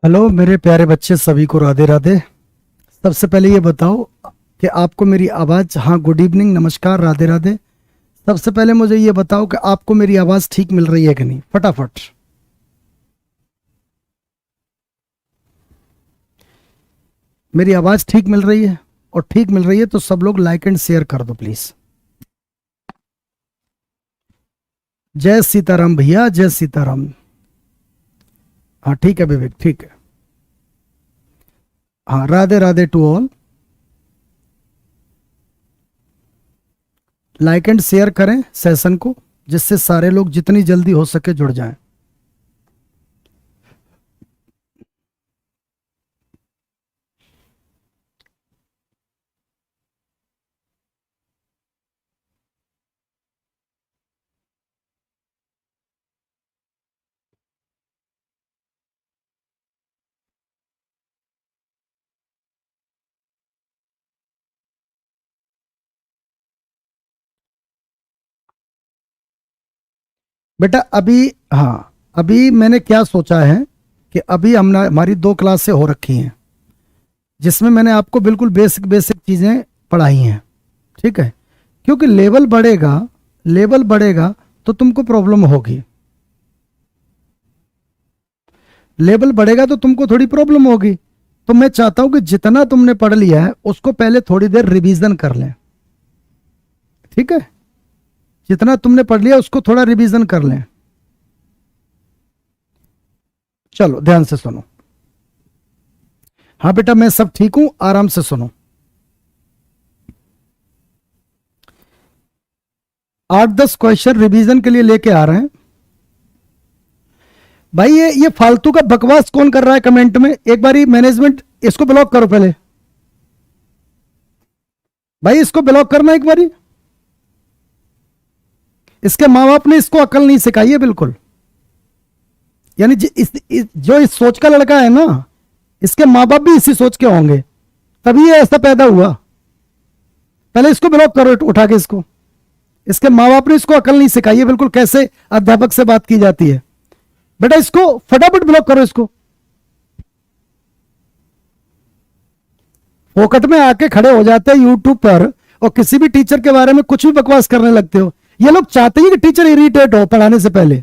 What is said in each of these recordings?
Hello मेरे प्यारे बच्चे, सभी को राधे राधे। सबसे पहले ये बताओ कि आपको मेरी आवाज़, हाँ गुड इवनिंग, नमस्कार, राधे राधे। सबसे पहले मुझे ये बताओ कि आपको मेरी आवाज़ ठीक मिल रही है कि नहीं, फटाफट। मेरी आवाज़ ठीक मिल रही है? और ठीक मिल रही है तो सब लोग लाइक एंड शेयर कर दो प्लीज़। जय सीताराम भैया, जय सीताराम। हाँ ठीक है विवेक, ठीक है। हाँ Radhe Radhe to all. Like and share करें सेशन को, जिससे सारे लोग जितनी जल्दी हो सके जुड़ जाएं। बेटा अभी, हाँ अभी मैंने क्या सोचा है कि अभी हमारी 2 क्लासें हो रखी हैं, जिसमें मैंने आपको बिल्कुल बेसिक बेसिक चीज़ें पढ़ाई हैं, ठीक है। क्योंकि लेवल बढ़ेगा, लेवल बढ़ेगा तो तुमको प्रॉब्लम होगी। लेवल बढ़ेगा तो तुमको थोड़ी प्रॉब्लम होगी। तो मैं चाहता हूं कि जितना तुमने पढ़ लिया है उसको पहले थोड़ी देर रिवीजन कर लें, ठीक है। जितना तुमने पढ़ लिया उसको थोड़ा रिवीजन कर लें। चलो ध्यान से सुनो। हाँ बेटा मैं सब ठीक हूं, आराम से सुनो। 8-10 क्वेश्चन रिवीजन के लिए लेके आ रहे हैं। भाई ये फालतू का बकवास कौन कर रहा है कमेंट में? एक बारी मैनेजमेंट इसको ब्लॉक करो पहले। भाई इसको ब्लॉक करना एक बारी। इसके माँ बाप ने इसको अकल नहीं सिखाई है बिल्कुल। यानी जो इस सोच का लड़का है ना, इसके माँ बाप भी इसी सोच के होंगे, तभी ये ऐसा पैदा हुआ। पहले इसको ब्लॉक करो उठा के इसको। इसके माँ बाप ने इसको अकल नहीं सिखाई है बिल्कुल, कैसे अध्यापक से बात की जाती है। बेटा इसको फटाफट ब्लॉक करो इसको। फोकट में आके खड़े हो जाते हैं यूट्यूब पर और किसी भी टीचर के बारे में कुछ भी बकवास करने लगते हो। ये लोग चाहते हैं कि टीचर इरिटेट हो पढ़ाने से पहले।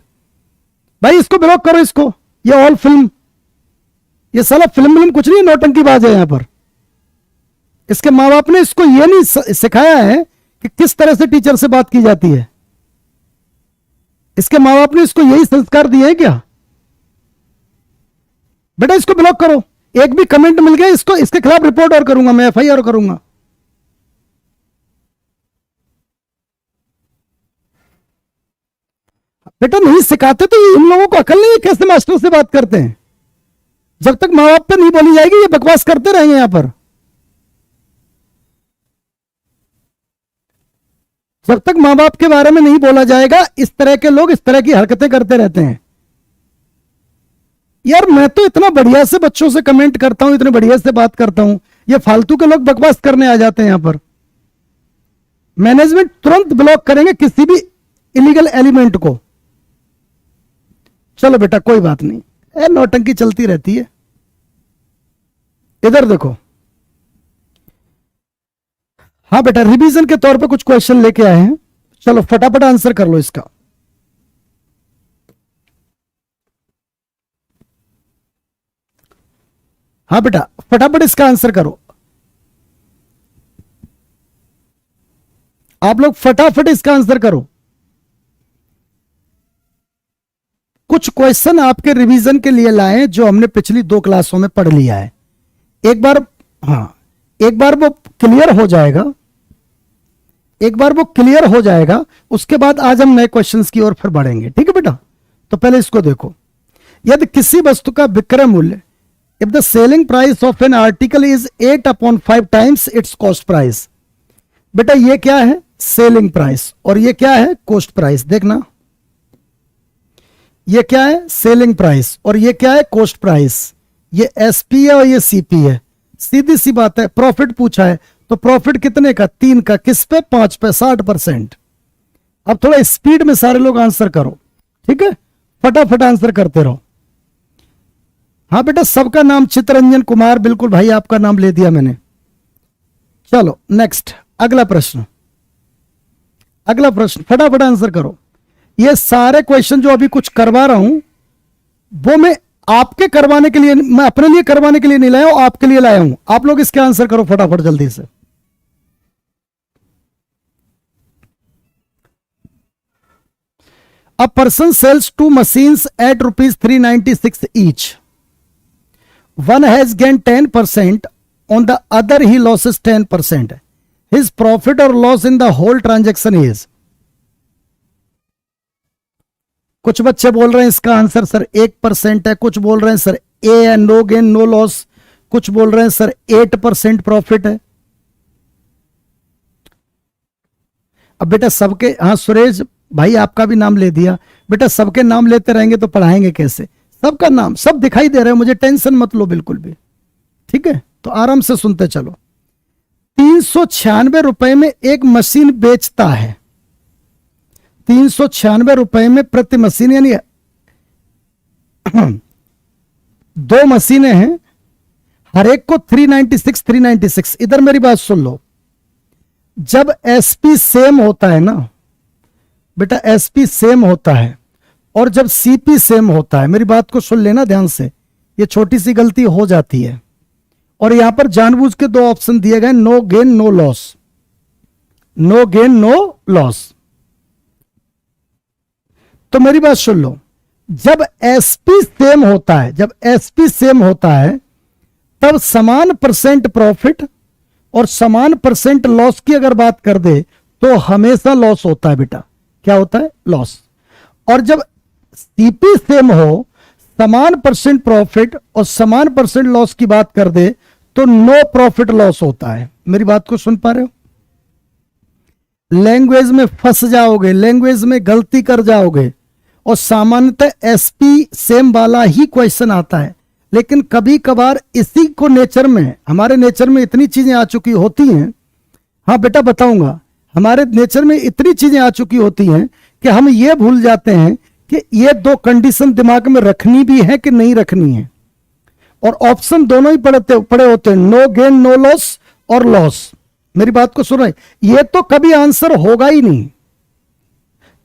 भाई इसको ब्लॉक करो इसको। ये ऑल फिल्म, ये साला फिल्म कुछ नहीं, नौटंकीबाज है यहां पर। इसके माँ बाप ने इसको ये नहीं सिखाया है कि किस तरह से टीचर से बात की जाती है। इसके माँ बाप ने इसको यही संस्कार दिए हैं क्या? बेटा इसको ब्लॉक करो। एक भी कमेंट मिल गया इसको, इसके खिलाफ रिपोर्ट और करूंगा मैं, एफआईआर करूंगा। बेटा नहीं सिखाते तो इन लोगों को अकल नहीं है कैसे मास्टर से बात करते हैं। जब तक माँ बाप पे नहीं बोली जाएगी ये बकवास करते रहेंगे यहां पर। जब तक माँ बाप के बारे में नहीं बोला जाएगा, इस तरह के लोग इस तरह की हरकतें करते रहते हैं। यार मैं तो इतना बढ़िया से बच्चों से कमेंट करता हूं, इतने बढ़िया से बात करता हूं, ये फालतू के लोग बकवास करने आ जाते हैं यहां पर। मैनेजमेंट तुरंत ब्लॉक करेंगे किसी भी इलीगल एलिमेंट को। चलो बेटा कोई बात नहीं, नौटंकी चलती रहती है। इधर देखो। हाँ बेटा रिवीजन के तौर पे कुछ क्वेश्चन लेके आए हैं, चलो फटाफट आंसर कर लो इसका। हाँ बेटा फटाफट इसका आंसर करो। आप लोग फटाफट इसका आंसर करो। कुछ क्वेश्चन आपके रिवीजन के लिए लाए जो हमने पिछली 2 क्लासों में पढ़ लिया है। एक बार, हाँ एक बार वो क्लियर हो जाएगा, एक बार वो क्लियर हो जाएगा, उसके बाद आज हम नए क्वेश्चंस की ओर फिर बढ़ेंगे, ठीक है बेटा। तो पहले इसको देखो। यदि किसी वस्तु का विक्रय मूल्य, if the selling price of an article is 8/5 times it's cost price. बेटा ये क्या है? Selling price. और ये क्या है? Cost price. देखना ये क्या है? Selling price. और ये क्या है? Cost price. ये एसपी है और ये सीपी है। सीधी सी बात है, प्रॉफिट पूछा है तो प्रॉफिट कितने का? 3 का। किस पे? 5 पे, 60%। अब थोड़ा स्पीड में सारे लोग आंसर करो, ठीक है। फटाफट आंसर करते रहो। हाँ बेटा, सबका नाम चित्ररंजन कुमार, बिल्कुल भाई आपका नाम ले दिया मैंने। चलो नेक्स्ट, अगला प्रश्न, अगला प्रश्न फटाफट आंसर करो। ये सारे क्वेश्चन जो अभी कुछ करवा रहा हूं वो मैं आपके करवाने के लिए, मैं अपने लिए करवाने के लिए नहीं लाया हूं, आपके लिए लाया हूं। आप लोग इसके आंसर करो फटाफट जल्दी से। A person sells two machines at rupees 396 each. One has gained 10%, on the other he loses 10%. His profit or loss in the whole transaction is. कुछ बच्चे बोल रहे हैं इसका आंसर सर 1% है, कुछ बोल रहे हैं सर ए है, नो गेन नो लॉस, कुछ बोल रहे हैं सर 8% प्रॉफिट है। अब बेटा सबके, हाँ सुरेश भाई आपका भी नाम ले दिया। बेटा सबके नाम लेते रहेंगे तो पढ़ाएंगे कैसे? सबका नाम सब दिखाई दे रहे हैं मुझे, टेंशन मत लो बिल्कुल भी, ठीक है? तो आराम से सुनते चलो। 396 रुपए में एक मशीन बेचता है, 396 रुपए में प्रति मशीन, यानी दो मशीनें हैं, हर एक को 396। इधर मेरी बात सुन लो, जब एसपी सेम होता है ना बेटा, एसपी सेम होता है और जब सीपी सेम होता है, मेरी बात को सुन लेना ध्यान से, ये छोटी सी गलती हो जाती है। और यहां पर जानबूझ के दो ऑप्शन दिए गए, no gain no loss, no gain no loss. तो मेरी बात सुन लो, जब एसपी सेम होता है, जब एसपी सेम होता है तब समान परसेंट प्रॉफिट और समान परसेंट लॉस की अगर बात कर दे तो हमेशा लॉस होता है बेटा। क्या होता है? लॉस। और जब सीपी सेम हो, समान परसेंट प्रॉफिट और समान परसेंट लॉस की बात कर दे तो नो प्रॉफिट लॉस होता है। मेरी बात को सुन पा रहे हो? लैंग्वेज में फंस जाओगे, लैंग्वेज में गलती कर जाओगे, और सामान्यतः एसपी सेम वाला ही क्वेश्चन आता है, लेकिन कभी कभार इसी को नेचर में, हमारे नेचर में इतनी चीजें आ चुकी होती हैं, हाँ बेटा बताऊंगा, हमारे नेचर में इतनी चीजें आ चुकी होती हैं कि हम ये भूल जाते हैं कि ये दो कंडीशन दिमाग में रखनी भी है कि नहीं रखनी है, और ऑप्शन दोनों ही पड़े होते हैं, नो गेन नो लॉस और लॉस। मेरी बात को सुन रहे, ये तो कभी आंसर होगा ही नहीं,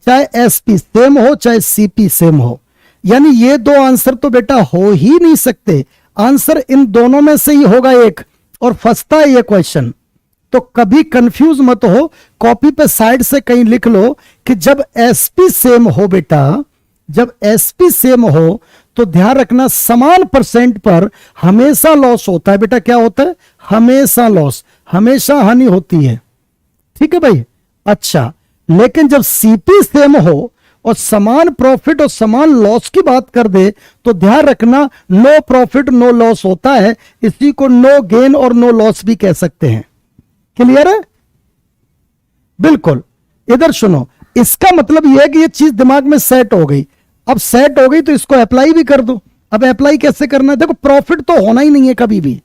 चाहे एसपी सेम हो चाहे सीपी सेम हो, यानी ये दो आंसर तो बेटा हो ही नहीं सकते। आंसर इन दोनों में से ही होगा एक, और फंसता है ये क्वेश्चन। तो कभी कंफ्यूज मत हो, कॉपी पे साइड से कहीं लिख लो कि जब एसपी सेम हो बेटा, जब एसपी सेम हो तो ध्यान रखना समान परसेंट पर हमेशा लॉस होता है बेटा। क्या होता है? हमेशा लॉस, हमेशा हानि होती है, ठीक है भाई? अच्छा, लेकिन जब सीपी सेम हो और समान प्रॉफिट और समान लॉस की बात कर दे तो ध्यान रखना नो प्रॉफिट नो लॉस होता है। इसी को नो गेन और नो लॉस भी कह सकते हैं। क्लियर है? बिल्कुल। इधर सुनो, इसका मतलब यह है कि यह चीज दिमाग में सेट हो गई। अब सेट हो गई तो इसको अप्लाई भी कर दो। अब अप्लाई कैसे करना है? देखो प्रॉफिट तो होना ही नहीं है कभी भी।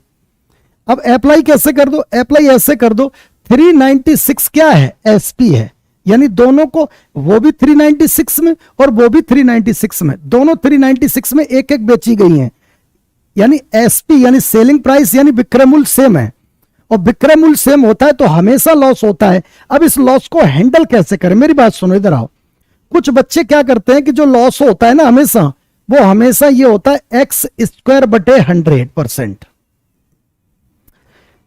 अब अप्लाई कैसे कर दो? अप्लाई ऐसे कर दो, 396 क्या है? एसपी है, यानी दोनों को, वो भी 396 में और वो भी 396 में, दोनों 396 में एक एक बेची गई हैं, यानी एसपी यानी सेलिंग प्राइस यानी विक्रय मूल्य सेम है, और विक्रय मूल्य सेम होता है तो हमेशा लॉस होता है। अब इस लॉस को हैंडल कैसे करें? मेरी बात सुनो, इधर आओ। कुछ बच्चे क्या करते हैं कि जो लॉस होता है ना हमेशा, वो हमेशा ये होता है एक्स स्क्वायर बटे 100%,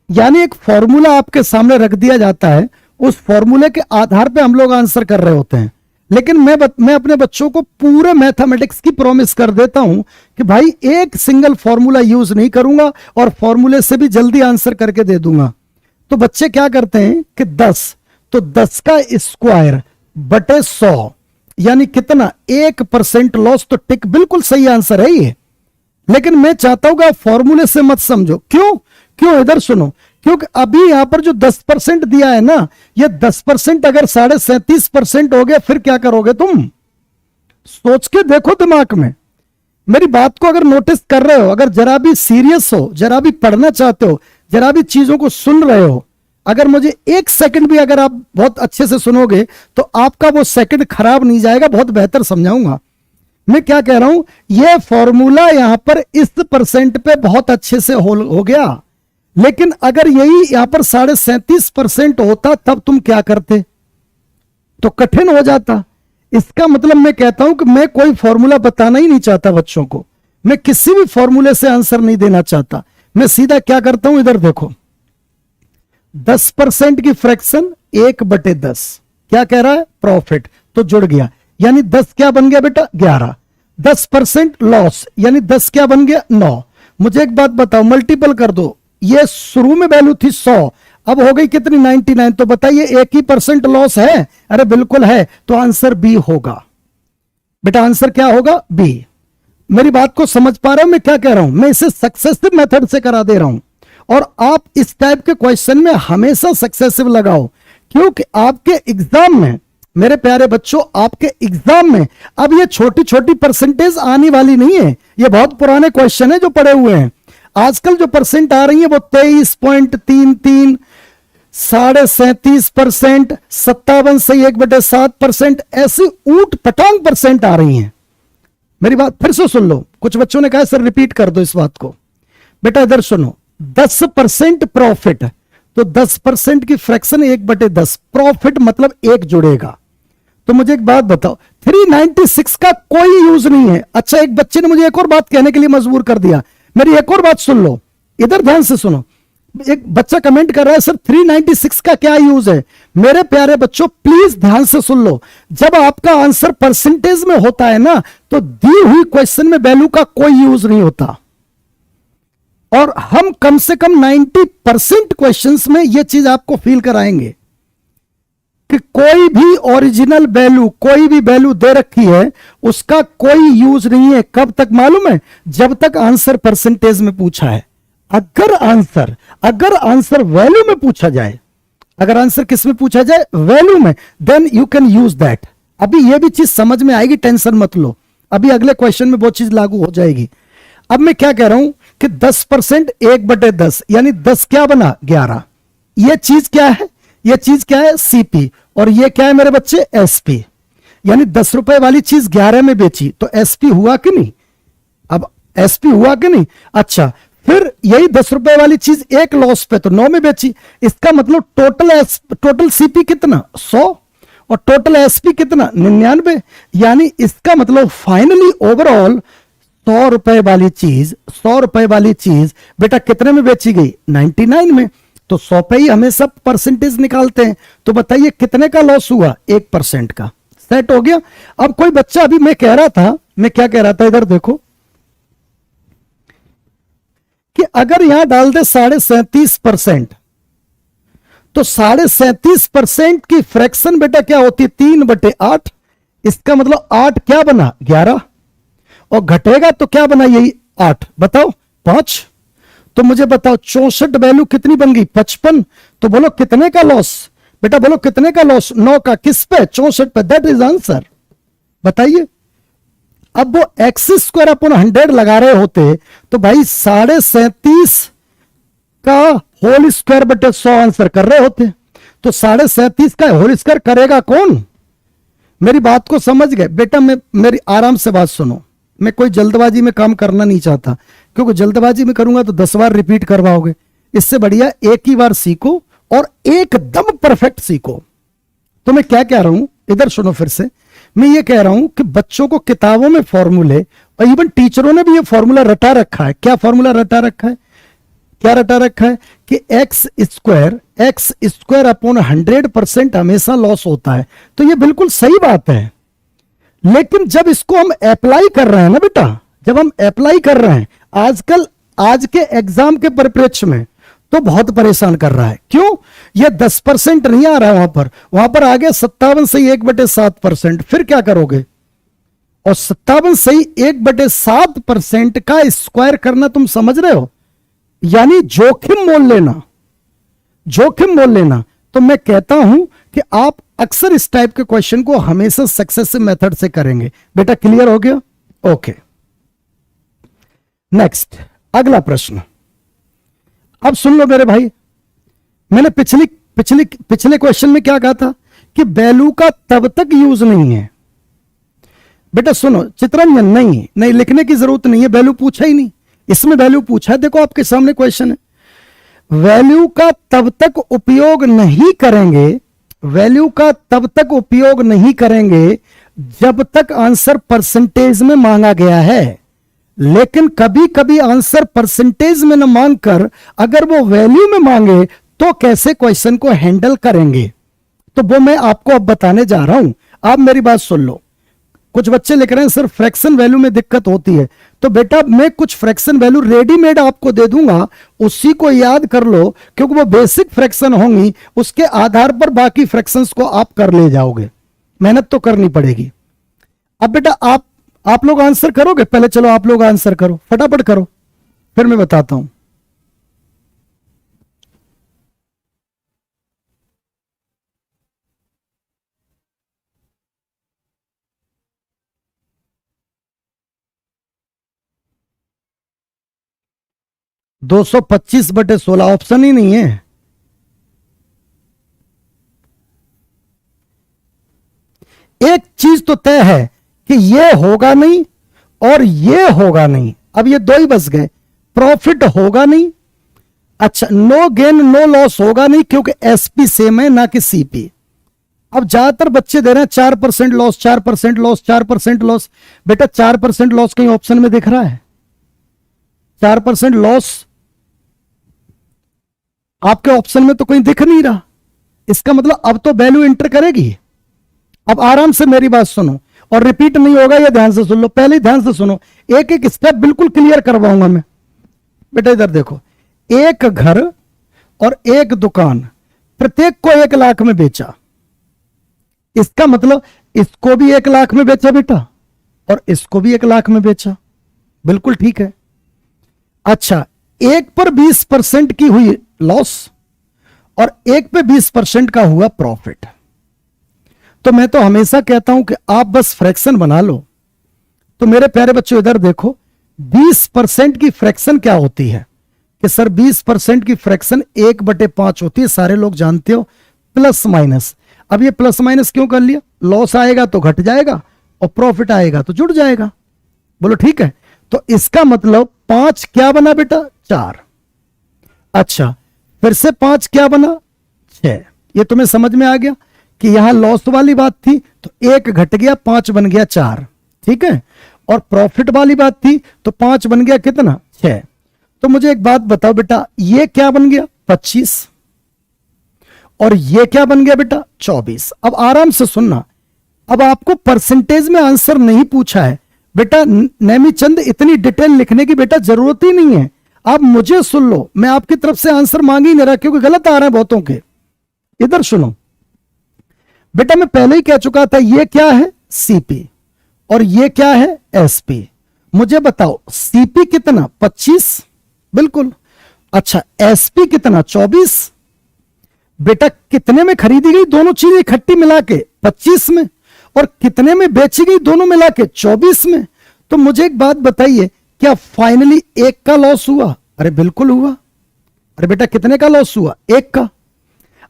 यानी एक फॉर्मूला आपके सामने रख दिया जाता है, उस फॉर्मूले के आधार पे हम लोग आंसर कर रहे होते हैं। लेकिन मैं अपने बच्चों को पूरे मैथमेटिक्स की प्रॉमिस कर देता हूं कि भाई एक सिंगल फॉर्मूला यूज नहीं करूंगा और फॉर्मूले से भी जल्दी आंसर करके दे दूंगा। तो बच्चे क्या करते हैं कि 10, तो 10 का स्क्वायर बटे 100 यानी कितना? 1% लॉस। तो टिक बिल्कुल सही आंसर है ये, लेकिन मैं चाहता हूं कि आप फॉर्मूले से मत समझो। क्यों? इधर सुनो, क्योंकि अभी यहां पर जो 10% दिया है ना, ये 10% अगर 37.5% हो गया फिर क्या करोगे तुम? सोच के देखो दिमाग में। मेरी बात को अगर नोटिस कर रहे हो, अगर जरा भी सीरियस हो, जरा भी पढ़ना चाहते हो, जरा भी चीजों को सुन रहे हो, अगर मुझे एक सेकंड भी अगर आप बहुत अच्छे से सुनोगे तो आपका वो सेकंड खराब नहीं जाएगा, बहुत बेहतर समझाऊंगा। मैं क्या कह रहा हूं, ये फॉर्मूला यहां पर इस परसेंट पे बहुत अच्छे से हो गया, लेकिन अगर यही यहां पर 37.5% होता तब तुम क्या करते, तो कठिन हो जाता। इसका मतलब मैं कहता हूं कि मैं कोई फॉर्मूला बताना ही नहीं चाहता बच्चों को, मैं किसी भी फॉर्मूले से आंसर नहीं देना चाहता। मैं सीधा क्या करता हूं, इधर देखो, 10% की फ्रैक्शन 1/10 क्या कह रहा है, प्रॉफिट, तो जुड़ गया, यानी 10 क्या बन गया बेटा, 11। 10% लॉस, यानी 10 क्या बन गया, 9। मुझे एक बात बताओ, मल्टीपल कर दो, ये शुरू में वैल्यू थी 100, अब हो गई कितनी, 99, तो बताइए एक ही परसेंट लॉस है, अरे बिल्कुल है, तो आंसर बी होगा बेटा, आंसर क्या होगा, बी। मेरी बात को समझ पा रहे हो मैं क्या कह रहा हूं, मैं इसे सक्सेसिव मेथड से करा दे रहा हूं, और आप इस टाइप के क्वेश्चन में हमेशा सक्सेसिव लगाओ, क्योंकि आपके एग्जाम में, मेरे प्यारे बच्चों, आपके एग्जाम में अब ये छोटी छोटी परसेंटेज आने वाली नहीं है, ये बहुत पुराने क्वेश्चन है जो पड़े हुए हैं। आजकल जो परसेंट आ रही है वो 23.33, 37.5%, 57 से 1/7%, ऐसी ऊट पटांग परसेंट आ रही हैं। मेरी बात फिर से सुन लो, कुछ बच्चों ने कहा सर रिपीट कर दो इस बात को, बेटा इधर सुनो, 10% प्रॉफिट, तो 10% की फ्रैक्शन 1/10, प्रॉफिट मतलब एक जुड़ेगा। तो मुझे एक बात बताओ, 396 का कोई यूज नहीं है। अच्छा, एक बच्चे ने मुझे एक और बात कहने के लिए मजबूर कर दिया, मेरी एक और बात सुन लो, इधर ध्यान से सुनो। एक बच्चा कमेंट कर रहा है सर 396 का क्या यूज है। मेरे प्यारे बच्चों प्लीज ध्यान से सुन लो, जब आपका आंसर परसेंटेज में होता है ना, तो दी हुई क्वेश्चन में वैल्यू का कोई यूज नहीं होता, और हम कम से कम 90% क्वेश्चंस में यह चीज आपको फील कराएंगे कि कोई भी ओरिजिनल वैल्यू, कोई भी वैल्यू दे रखी है, उसका कोई यूज नहीं है। कब तक मालूम है, जब तक आंसर परसेंटेज में पूछा है। अगर आंसर वैल्यू में पूछा जाए, अगर आंसर किस में पूछा जाए, वैल्यू में, then you can use that. अभी यह भी चीज समझ में आएगी, टेंशन मत लो, अभी अगले क्वेश्चन में वो चीज लागू हो जाएगी। अब मैं क्या कह रहा हूं कि 10% 1/10, यानी 10 क्या बना, 11। यह चीज क्या है, यह चीज क्या है, सीपी, और यह क्या है मेरे बच्चे, एसपी। यानी 10 रुपए वाली चीज 11 में बेची, तो एसपी हुआ कि नहीं, अब एसपी हुआ कि नहीं। अच्छा, फिर यही 10 रुपए वाली चीज एक लॉस पे, तो 9 में बेची, इसका मतलब टोटल सीपी कितना, 100, और टोटल एसपी कितना, 99। यानी इसका मतलब फाइनली ओवरऑल 100 रुपए वाली चीज बेटा कितने में बेची गई, 99 में। तो 100 पे ही हमेशा परसेंटेज निकालते हैं, तो बताइए कितने का लॉस हुआ, 1% का। सेट हो गया। अब कोई बच्चा, अभी मैं क्या कह रहा था, इधर देखो कि अगर यहां डाल दे 37.5%, तो 37.5% की फ्रैक्शन बेटा क्या होती है, 3/8। इसका मतलब 8 क्या बना, 11, और घटेगा तो क्या बना, यही 8, बताओ 5। तो मुझे बताओ 64 वैल्यू कितनी बन गई, 55। तो बोलो कितने का लॉस, बेटा बोलो कितने का लॉस, 9 का, किस पे, 64 पे। That is answer. बताइए, अब वो x² / 100 लगा रहे होते तो भाई 37.5 का होल स्क्वायर बटे 100 आंसर कर रहे होते, तो 37.5 का होल स्क्वायर करेगा कौन। मेरी बात को समझ गए बेटा, मेरी आराम से बात सुनो, मैं कोई जल्दबाजी में काम करना नहीं चाहता, क्योंकि जल्दबाजी में करूंगा तो 10 बार रिपीट करवाओगे। इससे बढ़िया एक ही बार सीखो और एकदम परफेक्ट सीखो। तो मैं क्या कह रहा हूं, इधर सुनो फिर से, मैं ये कह रहा हूं कि बच्चों को किताबों में फॉर्मूले, और इवन टीचरों ने भी ये फॉर्मूला रटा रखा है। क्या फॉर्मूला रटा रखा है, क्या रटा रखा है कि x² / 100% हमेशा लॉस होता है। तो ये बिल्कुल सही बात है, लेकिन जब इसको हम अप्लाई कर रहे हैं ना बेटा, जब हम अप्लाई कर रहे हैं आजकल, आज के एग्जाम के परिप्रेक्ष्य में, तो बहुत परेशान कर रहा है। क्यों, ये 10% नहीं आ रहा है, वहां पर आ गया 57 से 1/7%। फिर क्या करोगे, और 57 से 1/7% का स्क्वायर करना तुम समझ रहे हो, यानी जोखिम मोल लेना। तो मैं कहता हूं कि आप अक्सर इस टाइप के क्वेश्चन को हमेशा सक्सेसिव मेथड से करेंगे। बेटा क्लियर हो गया, ओके। नेक्स्ट, अगला प्रश्न। अब सुन लो मेरे भाई, मैंने पिछले क्वेश्चन में क्या कहा था कि वैल्यू का तब तक यूज नहीं है, बेटा सुनो चित्रंजन, नहीं नहीं लिखने की जरूरत नहीं है, वैल्यू पूछा ही नहीं, इसमें वैल्यू पूछा है, देखो आपके सामने क्वेश्चन है। वैल्यू का तब तक उपयोग नहीं करेंगे, वैल्यू का तब तक उपयोग नहीं करेंगे जब तक आंसर परसेंटेज में मांगा गया है। लेकिन कभी कभी आंसर परसेंटेज में न मांगकर अगर वो वैल्यू में मांगे तो कैसे क्वेश्चन को हैंडल करेंगे, तो वो मैं आपको अब बताने जा रहा हूं। आप मेरी बात सुन लो। कुछ बच्चे लिख रहे हैं सर फ्रैक्शन वैल्यू में दिक्कत होती है, तो बेटा मैं कुछ फ्रैक्शन वैल्यू रेडीमेड आपको दे दूंगा, उसी को याद कर लो, क्योंकि वो बेसिक फ्रैक्शन होंगी, उसके आधार पर बाकी फ्रैक्शंस को आप कर ले जाओगे, मेहनत तो करनी पड़ेगी। अब बेटा आप लोग आंसर करोगे, पहले चलो आप लोग आंसर करो, फटाफट करो, फिर मैं बताता हूं। दो 225/16 ऑप्शन ही नहीं है। एक चीज तो तय है कि ये होगा नहीं और ये होगा नहीं, अब ये दो ही बच गए। प्रॉफिट होगा नहीं, अच्छा नो गेन नो लॉस होगा नहीं, क्योंकि एसपी सेम है ना कि सीपी। अब ज्यादातर बच्चे दे रहे हैं 4% लॉस, 4% लॉस, 4% लॉस। बेटा 4% लॉस कहीं ऑप्शन में दिख रहा है? 4% लॉस आपके ऑप्शन में तो कहीं दिख नहीं रहा, इसका मतलब अब तो वैल्यू एंटर करेगी। अब आराम से मेरी बात सुनो और रिपीट नहीं होगा, ये ध्यान से सुन लो, पहले ध्यान से सुनो, एक एक स्टेप बिल्कुल क्लियर करवाऊंगा मैं। बेटा इधर देखो, एक घर और एक दुकान, प्रत्येक को 1 लाख में बेचा, इसका मतलब इसको भी 1 लाख में बेचा बेटा और इसको भी 1 लाख में बेचा, बिल्कुल ठीक है। अच्छा एक पर 20% की हुई लॉस और एक पे 20% का हुआ प्रॉफिट। तो मैं तो हमेशा कहता हूं कि आप बस फ्रैक्शन बना लो। तो मेरे प्यारे बच्चों इधर देखो, 20% की फ्रैक्शन क्या होती है कि सर 20% की फ्रैक्शन 1/5 होती है, सारे लोग जानते हो, प्लस माइनस। अब ये प्लस माइनस क्यों कर लिया? लॉस आएगा तो घट जाएगा और प्रॉफिट आएगा तो जुड़ जाएगा, बोलो ठीक है। तो इसका मतलब 5 क्या बना बेटा? 4। अच्छा फिर से 5 क्या बना? 6। ये तुम्हें समझ में आ गया कि यहां लॉस वाली बात थी तो 1 घट गया, 5 बन गया 4, ठीक है। और प्रॉफिट वाली बात थी तो 5 बन गया कितना? 6। तो मुझे एक बात बताओ बेटा, ये क्या बन गया? 25। और ये क्या बन गया बेटा? 24। अब आराम से सुनना, अब आपको परसेंटेज में आंसर नहीं पूछा है बेटा, नेमीचंद इतनी डिटेल लिखने की बेटा जरूरत ही नहीं है। आप मुझे सुन लो, मैं आपकी तरफ से आंसर मांग ही नहीं रहा, क्योंकि गलत आ रहे हैं बहुतों के। इधर सुनो बेटा, मैं पहले ही कह चुका था, ये क्या है? सीपी और ये क्या है? एसपी। मुझे बताओ सीपी कितना? 25, बिल्कुल। अच्छा एसपी कितना? 24। बेटा कितने में खरीदी गई दोनों चीजें इकट्ठी मिला के? 25 में। और कितने में बेची गई दोनों मिला के? 24 में। तो मुझे एक बात बताइए, क्या फाइनली 1 का लॉस हुआ? अरे बिल्कुल हुआ। अरे बेटा कितने का लॉस हुआ? 1 का।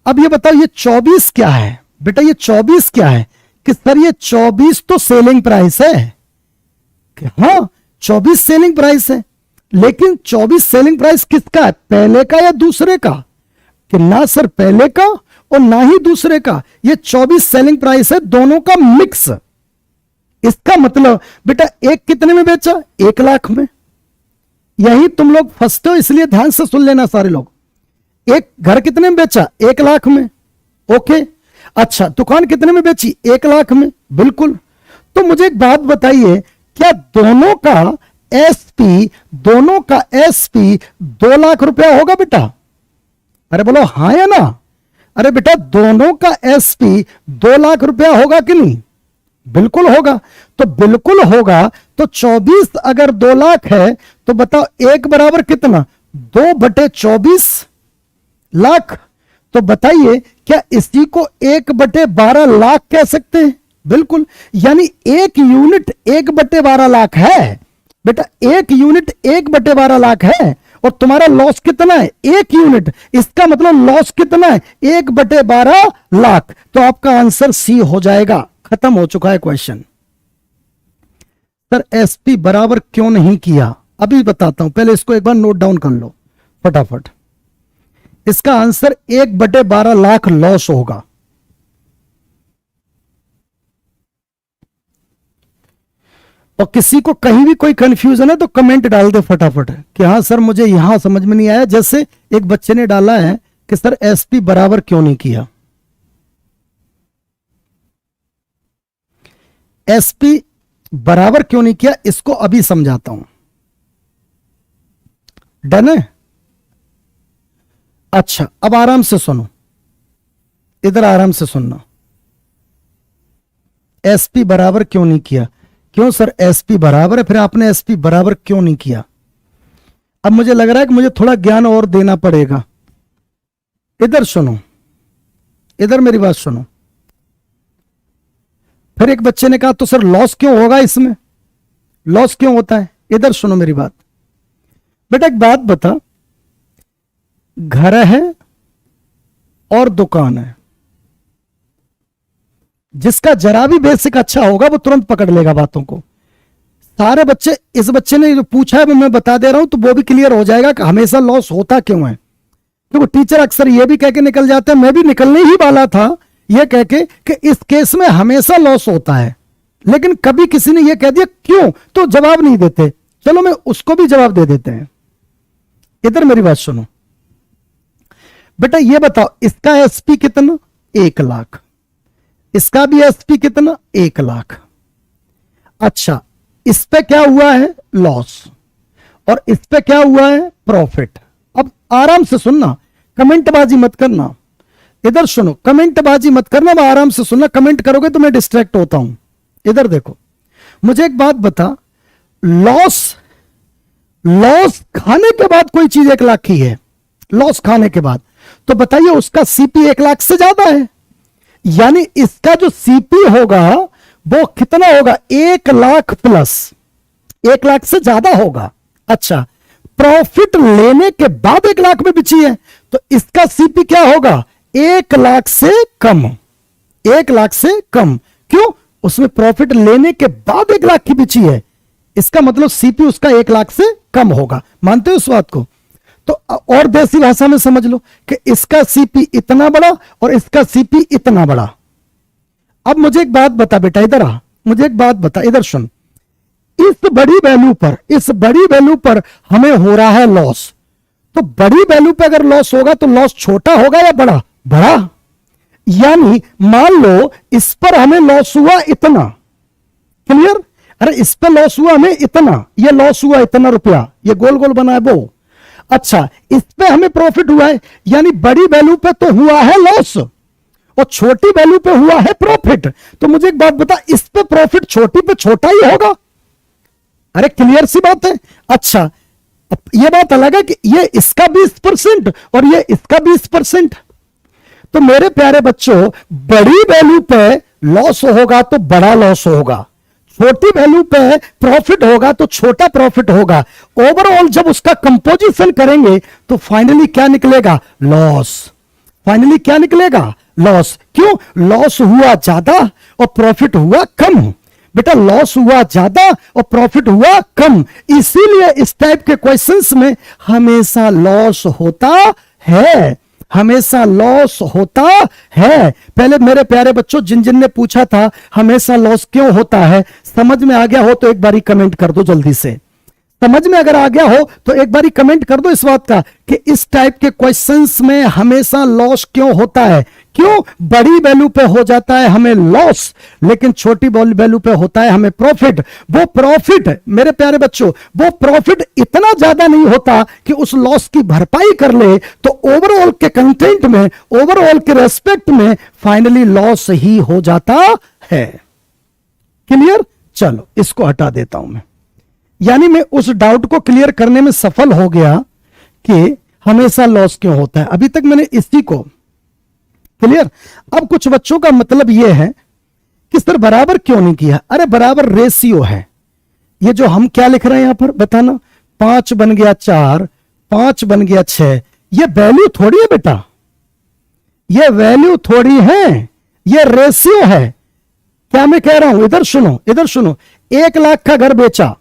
अब ये बताओ ये 24 क्या है? बेटा ये 24 क्या है? कि सर ये 24 तो सेलिंग प्राइस है। हाँ 24 सेलिंग प्राइस है, लेकिन 24 सेलिंग प्राइस किसका है? पहले का या दूसरे का? कि ना सर पहले का और ना ही दूसरे का, ये 24 सेलिंग प्राइस है, दोनों का मिक्स। इसका मतलब बेटा एक कितने में बेचा? 1 लाख में। यही तुम लोग फंसते हो, इसलिए ध्यान से सुन लेना सारे लोग। एक घर कितने में बेचा? 1 लाख में, ओके। अच्छा दुकान कितने में बेची? 1 लाख में, बिल्कुल। तो मुझे एक बात बताइए, क्या दोनों का एसपी 2 लाख रुपया होगा बेटा? अरे बोलो हाँ या ना? अरे बेटा दोनों का एसपी 2 लाख रुपया होगा कि नहीं? बिल्कुल होगा। तो बिल्कुल होगा, तो 24 अगर 2 लाख है तो बताओ 1 बराबर कितना? 2/24 लाख। तो बताइए क्या इसी को 1/12 लाख कह सकते हैं? बिल्कुल। यानी 1 यूनिट 1/12 लाख है बेटा, 1 यूनिट 1/12 लाख है। और तुम्हारा लॉस कितना है? 1 यूनिट। इसका मतलब लॉस कितना है? 1/12 लाख। तो आपका आंसर सी हो जाएगा। खत्म हो चुका है क्वेश्चन। सर एसपी बराबर क्यों नहीं किया, अभी बताता हूं, पहले इसको एक बार नोट डाउन कर लो फटाफट। इसका आंसर 1/12 लाख लॉस होगा। और किसी को कहीं भी कोई कंफ्यूजन है तो कमेंट डाल दे फटाफट कि हाँ सर मुझे यहां समझ में नहीं आया। जैसे एक बच्चे ने डाला है कि सर एसपी बराबर क्यों नहीं किया। एसपी बराबर क्यों नहीं किया इसको अभी समझाता हूं। डन है? अच्छा अब आराम से सुनो, इधर आराम से सुनना। एसपी बराबर क्यों नहीं किया, क्यों सर एसपी बराबर है, फिर आपने एसपी बराबर क्यों नहीं किया। अब मुझे लग रहा है कि मुझे थोड़ा ज्ञान और देना पड़ेगा। इधर सुनो, इधर मेरी बात सुनो। फिर एक बच्चे ने कहा तो सर लॉस क्यों होगा, इसमें लॉस क्यों होता है। इधर सुनो मेरी बात बेटा, एक बात बता, घर है और दुकान है, जिसका जरा भी बेसिक अच्छा होगा वो तुरंत पकड़ लेगा बातों को। सारे बच्चे, इस बच्चे ने जो पूछा है वो मैं बता दे रहा हूं तो वो भी क्लियर हो जाएगा कि हमेशा लॉस होता क्यों है। क्योंकि टीचर अक्सर ये भी कह के निकल जाते हैं, मैं भी निकलने ही वाला था ये कह के कि इस केस में हमेशा लॉस होता है, लेकिन कभी किसी ने ये कह दिया क्यों तो जवाब नहीं देते। चलो मैं उसको भी जवाब दे देते हैं। इधर मेरी बात सुनो बेटा, ये बताओ इसका एसपी कितना, 1 लाख, इसका भी एसपी कितना, 1 लाख। अच्छा इस पे क्या हुआ है, लॉस, और इस पे क्या हुआ है, प्रॉफिट। अब आराम से सुनना, कमेंटबाजी मत करना। इधर सुनो, कमेंटबाजी मत करना, मैं आराम से सुनना, कमेंट करोगे तो मैं डिस्ट्रैक्ट होता हूं। इधर देखो, मुझे एक बात बता, लॉस खाने के बाद कोई चीज 1 लाख की है, लॉस खाने के बाद, तो बताइए उसका सीपी 1 लाख से ज्यादा है, यानी इसका जो सीपी होगा वो कितना होगा, 1 लाख प्लस, 1 लाख से ज्यादा होगा। अच्छा प्रॉफिट लेने के बाद 1 लाख में बिची है तो इसका सीपी क्या होगा, 1 लाख से कम, 1 लाख से कम। क्यों, उसमें प्रॉफिट लेने के बाद 1 लाख की बिची है, इसका मतलब सीपी उसका 1 लाख से कम होगा। मानते हो इस बात को? तो और देसी भाषा में समझ लो कि इसका सीपी इतना बड़ा और इसका सीपी इतना बड़ा। अब मुझे एक बात बता बेटा, इधर आ, मुझे एक बात बता, इधर सुन। इस बड़ी वैल्यू पर हमें हो रहा है लॉस, तो बड़ी वैल्यू पे अगर लॉस होगा तो लॉस छोटा होगा या बड़ा, बड़ा। यानी मान लो इस पर हमें लॉस हुआ इतना, क्लियर, अरे इस पे लॉस हुआ हमें इतना, ये लॉस हुआ इतना रुपया, ये गोल गोल बना है वो। अच्छा इस पे हमें प्रॉफिट हुआ है, यानी बड़ी वैल्यू पे तो हुआ है लॉस और छोटी वैल्यू पे हुआ है प्रॉफिट। तो मुझे एक बात बता, इस पे प्रॉफिट छोटी पे छोटा ही होगा, अरे क्लियर सी बात है। अच्छा अब ये बात अलग है कि ये इसका 20% और ये इसका 20%। तो मेरे प्यारे बच्चों, बड़ी वैल्यू पे लॉस होगा तो बड़ा लॉस होगा, छोटी वैल्यू पे प्रॉफिट होगा तो छोटा प्रॉफिट होगा। ओवरऑल जब उसका कंपोजिशन करेंगे तो फाइनली क्या निकलेगा, लॉस। फाइनली क्या निकलेगा, लॉस। क्यों, लॉस हुआ ज्यादा और प्रॉफिट हुआ कम। बेटा लॉस हुआ ज्यादा और प्रॉफिट हुआ कम, इसीलिए इस टाइप के क्वेश्चंस में हमेशा लॉस होता है, हमेशा लॉस होता है। पहले मेरे प्यारे बच्चों, जिन जिन ने पूछा था हमेशा लॉस क्यों होता है, समझ में आ गया हो तो एक बारी कमेंट कर दो जल्दी से। समझ में अगर आ गया हो तो एक बारी कमेंट कर दो इस बात का कि इस टाइप के क्वेश्चंस में हमेशा लॉस क्यों होता है। क्यों, बड़ी वैल्यू पे हो जाता है हमें लॉस, लेकिन छोटी वैल्यू पे होता है हमें प्रॉफिट। वो प्रॉफिट मेरे प्यारे बच्चों, वो प्रॉफिट इतना ज्यादा नहीं होता कि उस लॉस की भरपाई कर ले, तो ओवरऑल के कंटेंट में, ओवरऑल के रेस्पेक्ट में फाइनली लॉस ही हो जाता है। क्लियर, चलो इसको हटा देता हूं मैं। यानी मैं उस डाउट को क्लियर करने में सफल हो गया कि हमेशा लॉस क्यों होता है। अभी तक मैंने इसी को क्लियर। अब कुछ बच्चों का मतलब यह है कि सर बराबर क्यों नहीं किया। अरे बराबर रेशियो है, ये जो हम क्या लिख रहे हैं यहां पर बताना, 5 बन गया 4, 5 बन गया 6, ये वैल्यू थोड़ी है बेटा, ये वैल्यू थोड़ी है, ये रेशियो है। क्या मैं कह रहा हूं, इधर सुनो, इधर सुनो, 1 लाख का घर बेचा।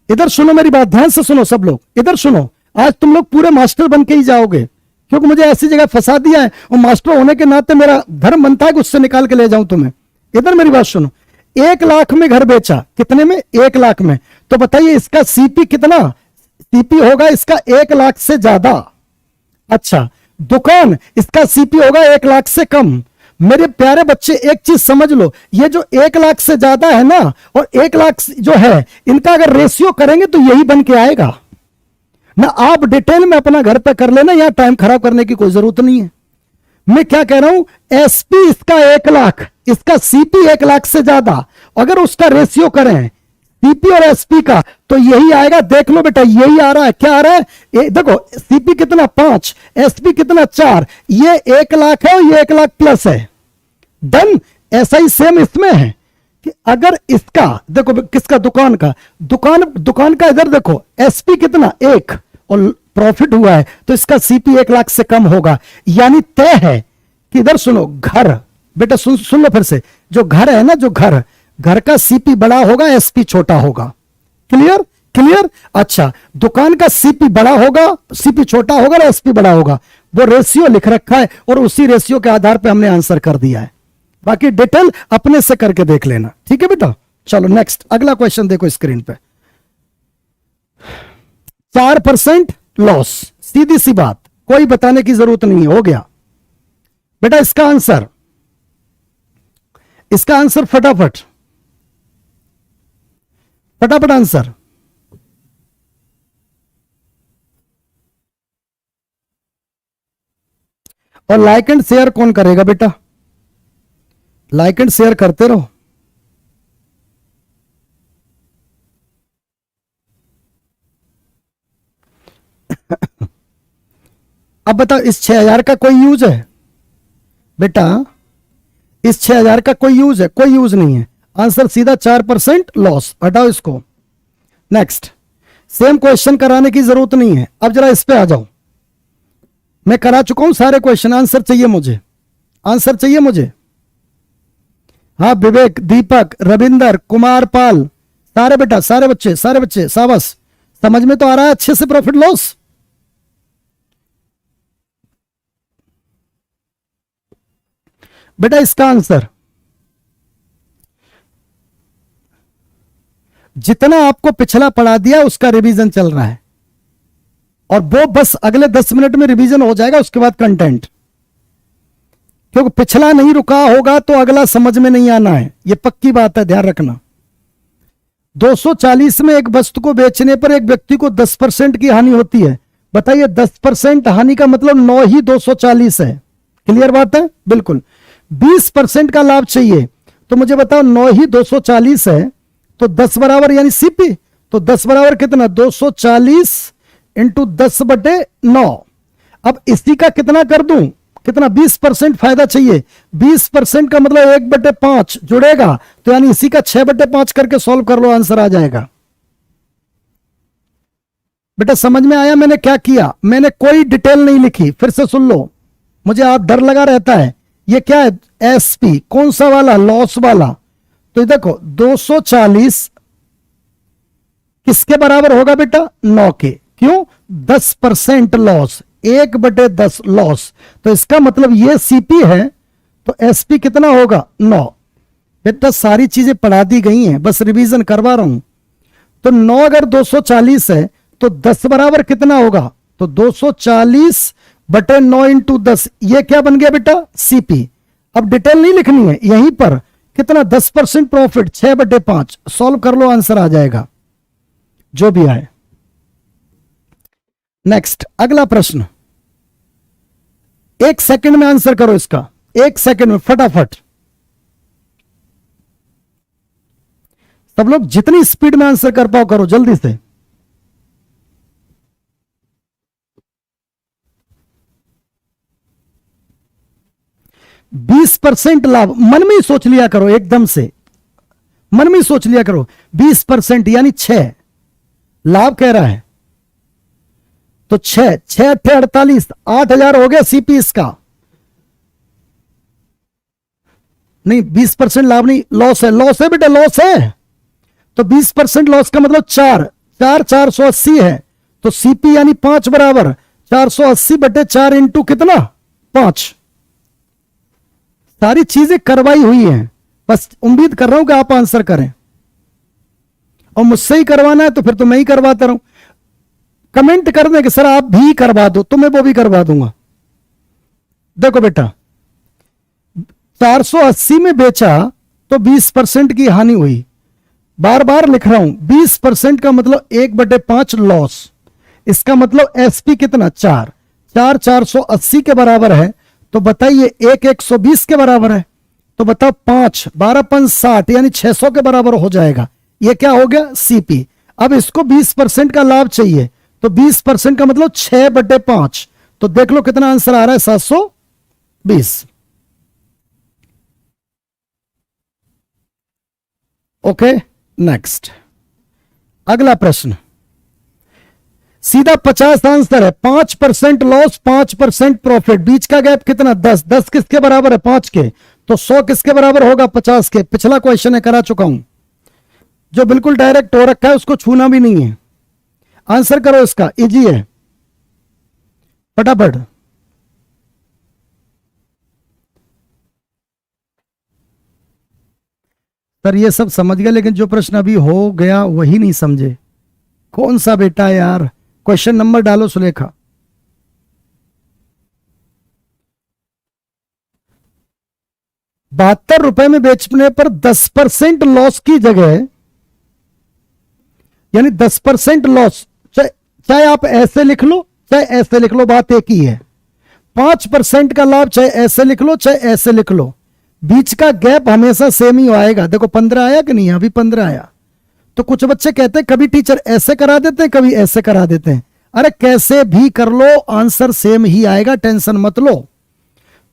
इधर सुनो मेरी बात, ध्यान से सुनो सब लोग, इधर सुनो। आज तुम लोग पूरे मास्टर बन के ही जाओगे, क्योंकि मुझे ऐसी जगह फंसा दिया है और मास्टर होने के नाते मेरा धर्म बनता है कि उससे निकाल के ले जाऊं तुम्हें। इधर मेरी बात सुनो, 1 लाख में घर बेचा, कितने में? 1 लाख में। तो बताइए इसका सीपी कितना? सीपी होगा इसका 1 लाख से ज्यादा। अच्छा, दुकान, इसका सीपी होगा 1 लाख से कम। मेरे प्यारे बच्चे एक चीज समझ लो, ये जो 1 लाख से ज्यादा है ना और 1 लाख जो है, इनका अगर रेशियो करेंगे तो यही बन के आएगा ना। आप डिटेल में अपना घर पे कर लेना, यहां टाइम खराब करने की कोई जरूरत नहीं है। मैं क्या कह रहा हूं, एसपी इसका 1 लाख, इसका सीपी 1 लाख से ज्यादा, अगर उसका रेशियो करें सीपी और एसपी का तो यही आएगा। देख लो बेटा, यही आ रहा है। क्या आ रहा है? देखो, सीपी कितना? 5, एसपी कितना? 4। ये 1 लाख है और ये 1 लाख प्लस है। डन। ऐसा ही सेम इसमें है कि अगर इसका देखो, किसका? दुकान का। दुकान का इधर देखो, एसपी कितना? 1 और प्रॉफिट हुआ है तो इसका सीपी 1 लाख से कम होगा। यानी तय है कि इधर सुनो, घर बेटा सुन लो फिर से, जो घर है ना, जो घर का सीपी बड़ा होगा, एसपी छोटा होगा। क्लियर? क्लियर। अच्छा, दुकान का सीपी बड़ा होगा, सीपी छोटा होगा और एसपी बड़ा होगा। वो रेशियो लिख रखा है और उसी रेशियो के आधार पे हमने आंसर कर दिया है। बाकी डिटेल अपने से करके देख लेना, ठीक है बेटा। चलो नेक्स्ट, अगला क्वेश्चन देखो स्क्रीन पे। 4% लॉस, सीधी सी बात, कोई बताने की जरूरत नहीं है, हो गया बेटा। इसका आंसर फटाफट आंसर। और लाइक एंड शेयर कौन करेगा बेटा? लाइक एंड शेयर करते रहो। अब बताओ, इस 6,000 का कोई यूज है बेटा? इस 6,000 का कोई यूज है? कोई यूज नहीं है। आंसर सीधा 4% लॉस। हटाओ इसको। नेक्स्ट, सेम क्वेश्चन कराने की जरूरत नहीं है। अब जरा इस पे आ जाओ, मैं करा चुका हूं सारे क्वेश्चन। आंसर चाहिए मुझे, आंसर चाहिए मुझे। हाँ, विवेक, दीपक, रविंदर, कुमार पाल, सारे बेटा, सारे बच्चे शाबाश। समझ में तो आ रहा है अच्छे से प्रॉफिट लॉस? बेटा इसका आंसर जितना आपको पिछला पढ़ा दिया उसका रिवीजन चल रहा है, और वो बस अगले 10 मिनट में रिवीजन हो जाएगा। उसके बाद कंटेंट, क्योंकि पिछला नहीं रुका होगा तो अगला समझ में नहीं आना है, ये पक्की बात है, ध्यान रखना। 240 में एक वस्तु को बेचने पर एक व्यक्ति को 10% की हानि होती है। बताइए 10% हानि का मतलब 9 ही 240 है। क्लियर बात है? बिल्कुल। 20% का लाभ चाहिए तो मुझे बताओ, 9 ही 240 है तो 10 बराबर यानी सीपी, तो 10 बराबर कितना? 240 इंटू 10/9। अब इसी का कितना कर दूं? कितना? 20% फायदा चाहिए। 20% का मतलब 1/5 जुड़ेगा, तो यानी इसी का 6/5 करके सॉल्व कर लो, आंसर आ जाएगा। बेटा समझ में आया मैंने क्या किया? मैंने कोई डिटेल नहीं लिखी, फिर से सुन लो, मुझे आप डर लगा रहता है। ये क्या है? एसपी, कौन सा वाला? लॉस वाला। तो देखो 240 किसके बराबर होगा बेटा? 9 के। क्यों? 10% लॉस, 1/10 लॉस, तो इसका मतलब ये सीपी है, तो एसपी कितना होगा? 9। बेटा सारी चीजें पढ़ा दी गई हैं, बस रिवीजन करवा रहा हूं। तो 9 अगर 240 है तो 10 बराबर कितना होगा? तो 240/9 इंटू 10, ये क्या बन गया बेटा? सीपी। अब डिटेल नहीं लिखनी है, यहीं पर कितना? 10% प्रॉफिट, 6/5। सॉल्व कर लो, आंसर आ जाएगा जो भी आए। नेक्स्ट, अगला प्रश्न। 1 सेकंड में आंसर करो इसका, 1 सेकंड में फटाफट। सब लोग जितनी स्पीड में आंसर कर पाओ करो, जल्दी से। बीस % लाभ, मन में ही सोच लिया करो, एकदम से मन में ही सोच लिया करो। 20% यानी 6 लाभ कह रहा है, तो 6 6 48, 8,000 हो गया सीपी इसका। नहीं 20% लाभ नहीं, लॉस है, लॉस है बेटा, लॉस है। तो 20% लॉस का मतलब 480 है, तो सीपी यानी 5 बराबर 480/4 इंटू कितना 5। सारी चीजें करवाई हुई हैं, बस उम्मीद कर रहा हूं कि आप आंसर करें, और मुझसे ही करवाना है तो फिर तो मैं ही करवाता रहूं। कमेंट कर दें कि सर आप भी करवा दो तो मैं वो भी करवा दूंगा। देखो बेटा 480 में बेचा तो 20% की हानि हुई, बार बार लिख रहा हूं 20% का मतलब 1/5 लॉस, इसका मतलब एसपी कितना 4 480 के बराबर है, तो बताइए 120 के बराबर है, तो बताओ 5 12 5 60 यानी 600 के बराबर हो जाएगा। ये क्या हो गया सीपी। अब इसको 20% का लाभ चाहिए, तो 20% का मतलब 6/5, तो देख लो कितना आंसर आ रहा है 720। ओके नेक्स्ट, अगला प्रश्न सीधा 50 आंसर है। 5% लॉस 5% प्रॉफिट, बीच का गैप कितना 10, 10 किसके बराबर है 5 के, तो 100 किसके बराबर होगा 50 के। पिछला क्वेश्चन है करा चुका हूं, जो बिल्कुल डायरेक्ट हो रखा है उसको छूना भी नहीं है। आंसर करो इसका, इजी है फटाफट। सर ये सब समझ गया, लेकिन जो प्रश्न अभी हो गया वही नहीं समझे। कौन सा बेटा यार, क्वेश्चन नंबर डालो सुलेखा। ₹72 में बेचने पर 10% लॉस की जगह, यानी 10% लॉस, चाहे आप ऐसे लिख लो चाहे ऐसे लिख लो, बात एक ही है। 5% का लाभ चाहे ऐसे लिख लो चाहे ऐसे लिख लो, बीच का गैप हमेशा सेम ही आएगा। देखो 15 आया कि नहीं, अभी 15 आया। तो कुछ बच्चे कहते हैं कभी टीचर ऐसे करा देते हैं कभी ऐसे करा देते हैं, अरे कैसे भी कर लो आंसर सेम ही आएगा, टेंशन मत लो।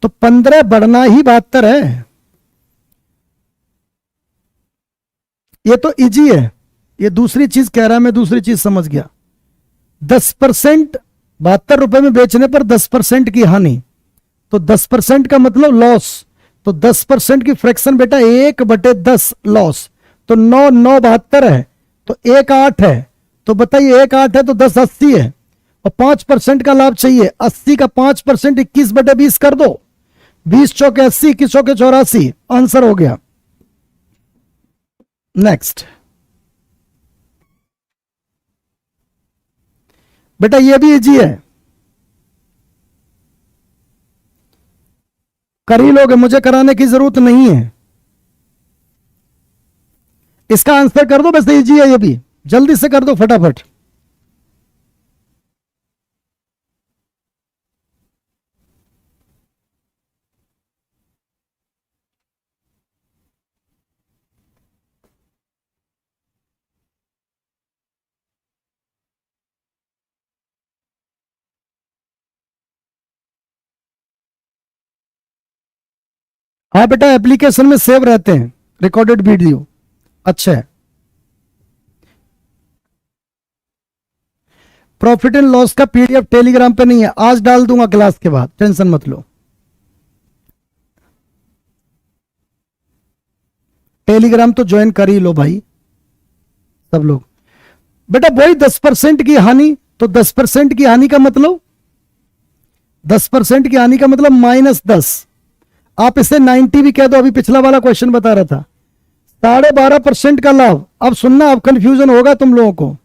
तो 15 बढ़ना ही 72 है, ये तो इजी है। ये दूसरी चीज कह रहा है, मैं दूसरी चीज समझ गया। 10% ₹72 में बेचने पर 10% की हानि, तो 10% का मतलब लॉस, तो 10% की फ्रैक्शन बेटा 1/10 लॉस, तो 9 9 72 है, तो 1 8 है, तो बताइए 1 8 है तो 10 80 है, और 5% का लाभ चाहिए। 80 का 5% 21/20 कर दो, 20 चौके 80, 21 चौके 84, आंसर हो गया। नेक्स्ट बेटा ये भी इजी है, कर ही लोगे, मुझे कराने की जरूरत नहीं है। इसका आंसर कर दो, वैसे इजी है ये भी, जल्दी से कर दो फटाफट। हाँ बेटा एप्लीकेशन में सेव रहते हैं रिकॉर्डेड वीडियो। अच्छा है, प्रॉफिट एंड लॉस का पीडीएफ टेलीग्राम पे नहीं है, आज डाल दूंगा क्लास के बाद, टेंशन मत लो। टेलीग्राम तो ज्वाइन कर ही लो भाई सब लोग। बेटा वही 10% की हानि, तो 10% की हानि का मतलब 10% की हानि का मतलब -10, आप इसे 90 भी कह दो, अभी पिछला वाला क्वेश्चन बता रहा था। 12.5% का लाभ, अब सुनना, अब कंफ्यूजन होगा तुम लोगों को,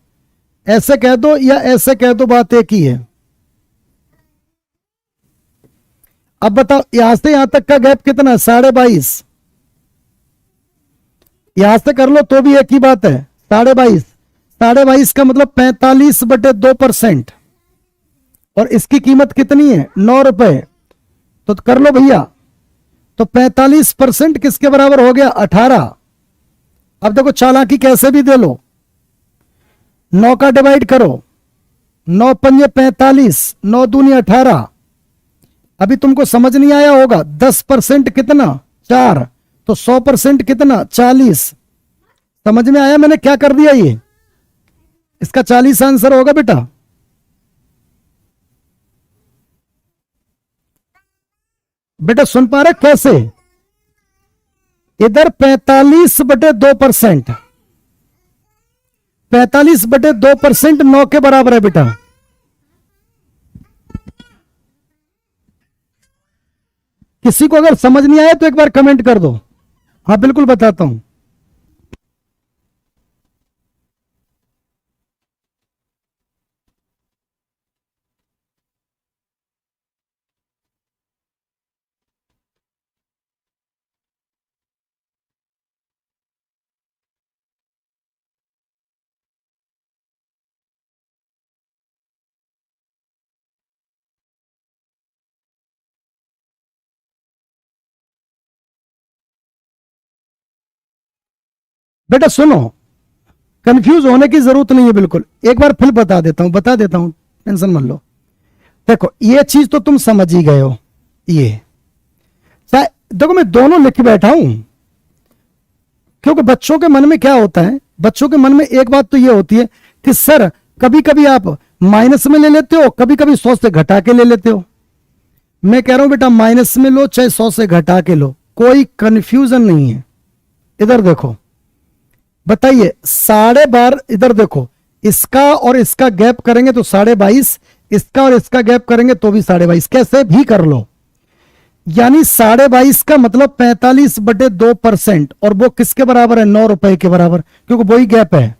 ऐसे कह दो या ऐसे कह दो, बात एक ही है। अब बताओ यहां से यहां तक का गैप कितना है 22.5, यहां से कर लो तो भी एक ही बात है 22.5, 22.5 का मतलब 45/2%, और इसकी कीमत कितनी है 9 रुपए, तो कर लो भैया, तो 45% किसके बराबर हो गया 18। अब देखो चालाकी कैसे भी दे लो, 9 का डिवाइड करो, 9 पंजे 45, 9 दूनी 18। अभी तुमको समझ नहीं आया होगा, 10% कितना 4, तो 100% कितना 40। समझ में आया मैंने क्या कर दिया, ये इसका 40 आंसर होगा बेटा। बेटा सुन पा रहे कैसे, इधर 45/2%, 45/2% 9 के बराबर है बेटा। किसी को अगर समझ नहीं आया तो एक बार कमेंट कर दो। हाँ बिल्कुल बताता हूं। बेटा सुनो, कंफ्यूज होने की जरूरत नहीं है बिल्कुल। एक बार फिर बता देता हूं, टेंशन मत लो। देखो ये चीज तो तुम समझ ही गए हो। ये देखो मैं दोनों लिख बैठा हूं, क्योंकि बच्चों के मन में क्या होता है, बच्चों के मन में एक बात तो ये होती है कि सर कभी कभी आप माइनस में ले लेते हो, कभी कभी 100 से घटा के ले लेते हो। मैं कह रहा हूं बेटा माइनस में लो चाहे 100 से घटा के लो, कोई कंफ्यूजन नहीं है। इधर देखो, बताइए 12.5, इधर देखो इसका और इसका गैप करेंगे तो 22.5, इसका और इसका गैप करेंगे तो भी 22.5, कैसे भी कर लो। यानी 22.5 का मतलब 45/2%, और वो किसके बराबर है, 9 रुपए के बराबर, क्योंकि वही गैप है।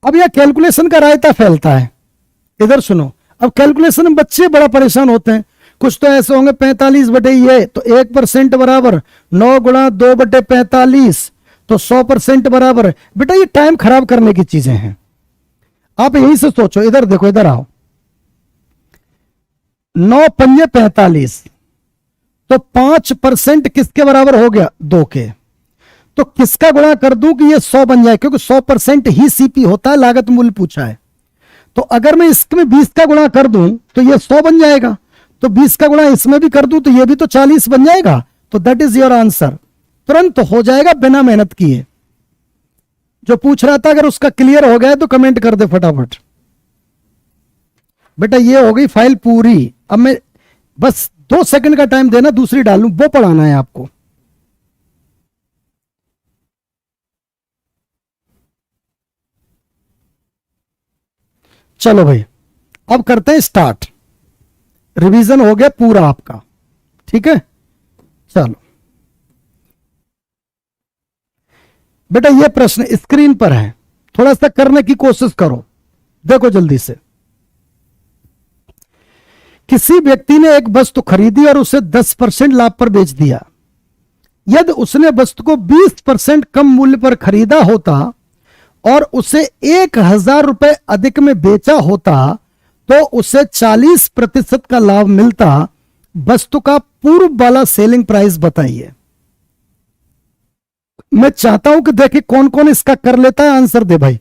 अब यह कैलकुलेशन का रायता फैलता है। इधर सुनो, अब कैलकुलेशन में बच्चे बड़ा परेशान होते हैं। कुछ तो ऐसे होंगे 45/ये तो 1% बराबर 9 गुणा 2/45 तो 100% बराबर है। बेटा ये टाइम खराब करने की चीजें हैं, आप यहीं से सोचो। इधर देखो, इधर आओ, 9 पंजे 45 तो 5% किसके बराबर हो गया, 2 के। तो किसका गुणा कर दूं कि ये 100 बन जाए, क्योंकि 100% ही सीपी होता है, लागत मूल्य पूछा है। तो अगर मैं इसमें 20 का गुणा कर दूं तो ये 100 बन जाएगा, तो 20 का गुणा इसमें भी कर दूं तो ये भी तो 40 बन जाएगा। तो दैट इज योर आंसर, तुरंत हो जाएगा बिना मेहनत किए। जो पूछ रहा था अगर उसका क्लियर हो गया तो कमेंट कर दे फटाफट। बेटा ये हो गई फाइल पूरी। अब मैं बस 2 सेकंड का टाइम देना, दूसरी डालूं, वो पढ़ाना है आपको। चलो भाई अब करते हैं स्टार्ट। रिवीजन हो गया पूरा आपका, ठीक है। चलो बेटा ये प्रश्न स्क्रीन पर है, थोड़ा सा करने की कोशिश करो। देखो जल्दी से, किसी व्यक्ति ने एक वस्तु खरीदी और उसे 10% लाभ पर बेच दिया। यदि उसने वस्तु को 20% कम मूल्य पर खरीदा होता और उसे 1,000 रुपए अधिक में बेचा होता तो उसे 40% का लाभ मिलता। वस्तु का पूर्व वाला सेलिंग प्राइस बताइए। मैं चाहता हूं कि देखिए कौन कौन इसका कर लेता है, आंसर दे भाई।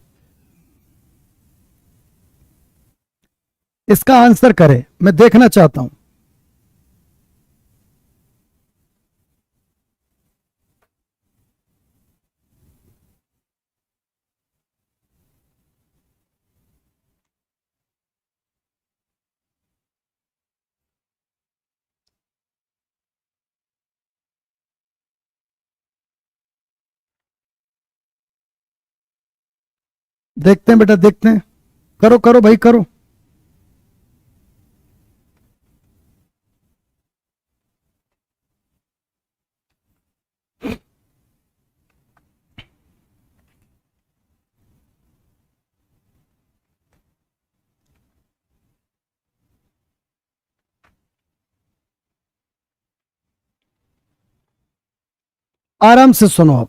इसका आंसर करे, मैं देखना चाहता हूं। देखते हैं बेटा, देखते हैं। करो करो भाई करो। आराम से सुनो, आप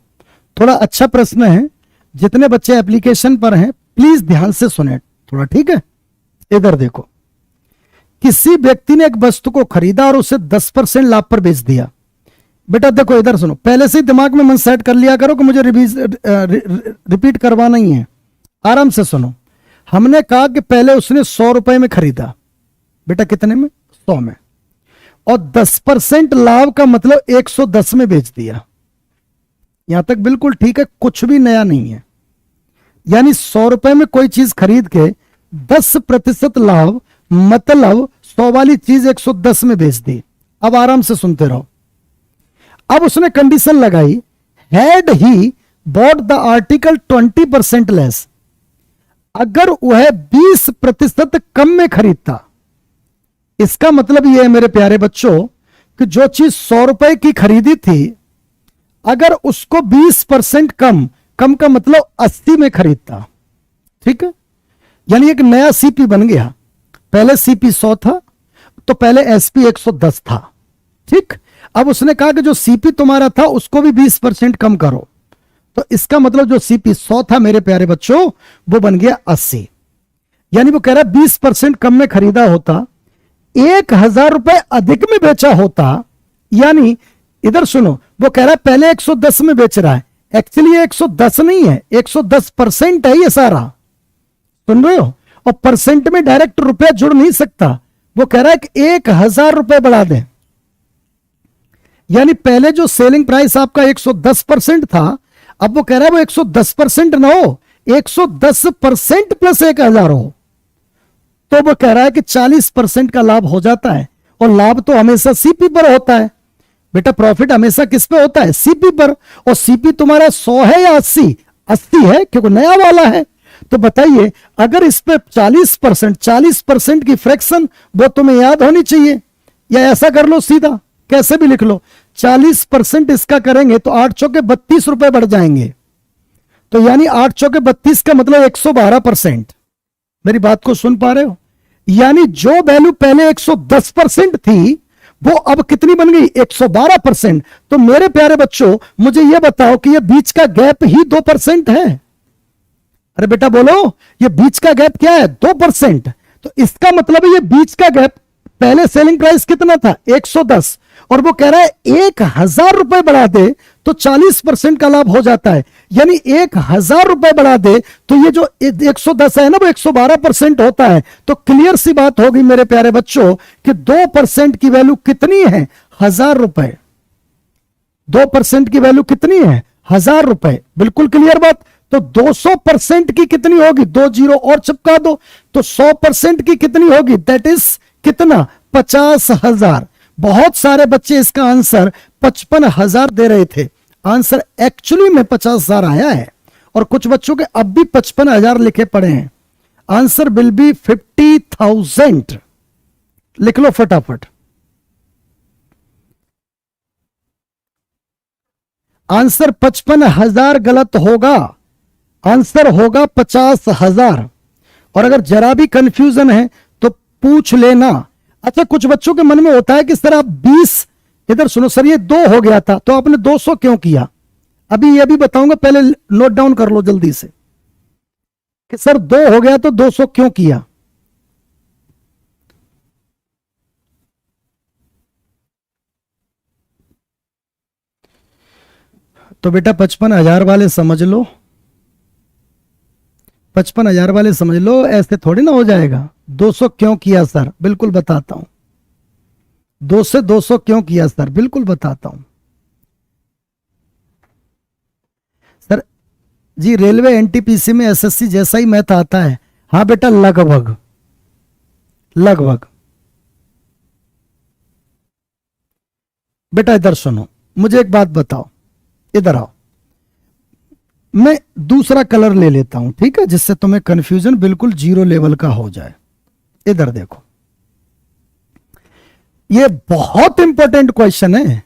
थोड़ा अच्छा प्रश्न है। जितने बच्चे एप्लीकेशन पर हैं प्लीज ध्यान से सुने थोड़ा, ठीक है। इधर देखो, किसी व्यक्ति ने एक वस्तु को खरीदा और उसे 10% लाभ पर बेच दिया। बेटा देखो इधर सुनो, पहले से ही दिमाग में मन सेट कर लिया करो कि मुझे रिपीट करवाना ही है। आराम से सुनो, हमने कहा कि पहले उसने 100 रुपए में खरीदा। बेटा कितने में, 100 में, और 10% लाभ का मतलब 110 में बेच दिया। यहां तक बिल्कुल ठीक है, कुछ भी नया नहीं है। यानी 100 रुपए में कोई चीज खरीद के 10% लाभ मतलब 100 वाली चीज 110 में बेच दी। अब आराम से सुनते रहो। अब उसने कंडीशन लगाई, had he bought the article 20% less. अगर वह 20% कम में खरीदता, इसका मतलब यह है मेरे प्यारे बच्चों कि जो चीज 100 रुपए की खरीदी थी, अगर उसको 20% कम, कम का मतलब 80 में खरीदता, ठीक है, यानी एक नया सीपी बन गया। पहले सीपी 100 था, तो पहले एसपी 110 था, ठीक। अब उसने कहा कि जो सीपी तुम्हारा था उसको भी 20% कम करो, तो इसका मतलब जो सीपी 100 था मेरे प्यारे बच्चों, वो बन गया 80। यानी वो कह रहा है 20% कम में खरीदा होता, 1,000 रुपए अधिक में बेचा होता। यानी इधर सुनो, वो कह रहा है पहले 110 में बेच रहा है, एक्चुअली ये 110 नहीं है, 110% है ये सारा, सुन रहे हो। और परसेंट में डायरेक्ट रुपया जुड़ नहीं सकता, वो कह रहा है कि 1,000 रुपए बढ़ा दें। यानी पहले जो सेलिंग प्राइस आपका 110% था, अब वो कह रहा है वो 110% ना हो, 110% प्लस 1,000 हो, तो वो कह रहा है कि 40% का लाभ हो जाता है। और लाभ तो हमेशा सीपी पर होता है बेटा, प्रॉफिट हमेशा किस पे होता है, सीपी पर। और सीपी तुम्हारा 100 है या 80? 80 है, क्योंकि नया वाला है। तो बताइए, अगर इस पे 40% की फ्रैक्शन वो तुम्हें याद होनी चाहिए, या ऐसा कर लो सीधा, कैसे भी लिख लो, 40% इसका करेंगे तो 8 चौके 32 रुपए बढ़ जाएंगे। तो यानी 8 चौके 32 का मतलब 112%। मेरी बात को सुन पा रहे हो? यानी जो वैल्यू पहले 110% थी, वो अब कितनी बन गई, 112%। तो मेरे प्यारे बच्चों, मुझे यह बताओ कि यह बीच का गैप ही 2% है। अरे बेटा बोलो, ये बीच का गैप क्या है, 2%। तो इसका मतलब है ये बीच का गैप, पहले सेलिंग प्राइस कितना था, 110, और वो कह रहा है 1,000 रुपए बढ़ा दे तो 40% का लाभ हो जाता है। यानी 1,000 रुपए बढ़ा दे तो ये जो 110 है ना, वो 112% होता है। तो क्लियर सी बात होगी मेरे प्यारे बच्चों कि 2% की वैल्यू कितनी है, 1,000 रुपए। 2% की वैल्यू कितनी है, 1,000 रुपए। बिल्कुल क्लियर बात। तो 200% की कितनी होगी, 2 जीरो और चिपका दो, तो 100% की कितनी होगी, दैट इज कितना, 50,000। बहुत सारे बच्चे इसका आंसर 55,000 दे रहे थे, आंसर एक्चुअली में 50,000 आया है। और कुछ बच्चों के अब भी 55,000 लिखे पड़े हैं। Answer will be 50,000। लिख लो फटाफट। आंसर 55,000 गलत होगा, आंसर होगा 50,000। और अगर जरा भी कंफ्यूजन है तो पूछ लेना। अच्छा, कुछ बच्चों के मन में होता है कि सर आप 20, इधर सुनो सर, ये 2 हो गया था तो आपने 200 क्यों किया? अभी ये भी बताऊंगा, पहले नोट डाउन कर लो जल्दी से कि सर 2 हो गया तो 200 क्यों किया। तो बेटा 55,000 वाले समझ लो, 55,000 वाले समझ लो, ऐसे थोड़ी ना हो जाएगा। 200 क्यों किया सर, बिल्कुल बताता हूं। 2 से 200 क्यों किया सर, बिल्कुल बताता हूं सर। जी रेलवे एनटीपीसी में एसएससी जैसा ही मैथ आता है। हाँ बेटा, लगभग लगभग। बेटा इधर सुनो, मुझे एक बात बताओ, इधर आओ, मैं दूसरा कलर ले लेता हूं, ठीक है, जिससे तुम्हें कंफ्यूजन बिल्कुल 0 लेवल का हो जाए। इधर देखो, ये बहुत इंपॉर्टेंट क्वेश्चन है।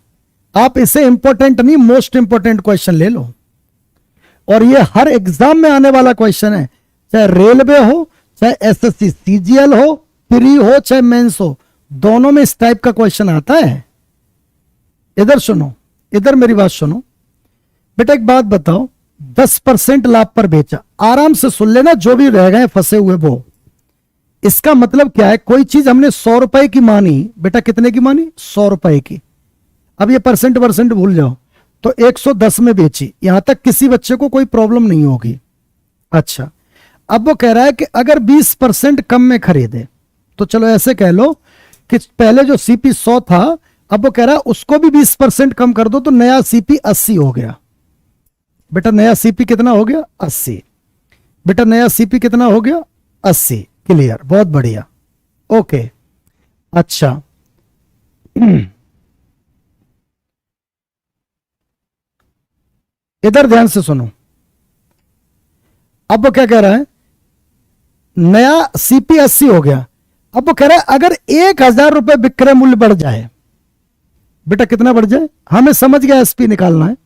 आप इसे इंपॉर्टेंट नहीं, मोस्ट इंपॉर्टेंट क्वेश्चन ले लो। और ये हर एग्जाम में आने वाला क्वेश्चन है, चाहे रेलवे हो, चाहे एसएससी सीजीएल हो, प्री हो, चाहे मेंस हो, दोनों में इस टाइप का क्वेश्चन आता है। इधर सुनो, इधर मेरी बात सुनो बेटा, एक बात बताओ, 10% लाभ पर बेचा, आराम से सुन लेना, जो भी रह गए फंसे हुए वो। इसका मतलब क्या है, कोई चीज हमने 100 रुपए की मानी, बेटा कितने की मानी, 100 रुपए की। अब ये परसेंट भूल जाओ, तो 110 में बेची, यहां तक किसी बच्चे को कोई प्रॉब्लम नहीं होगी। अच्छा, अब वो कह रहा है कि अगर 20% कम में खरीदे, तो चलो ऐसे कह लो कि पहले जो सीपी 100 था, अब वो कह रहा है उसको भी 20% कम कर दो, तो नया सीपी 80 हो गया। बेटा नया सीपी कितना हो गया, 80। बेटा नया सीपी कितना हो गया, 80। क्लियर, बहुत बढ़िया, ओके। अच्छा इधर ध्यान से सुनो, अब वो क्या कह रहा है, नया सीपी 80 हो गया। अब वो कह रहा है अगर 1,000 रुपए विक्रय मूल्य बढ़ जाए, बेटा कितना बढ़ जाए, हमें समझ गया एसपी निकालना है।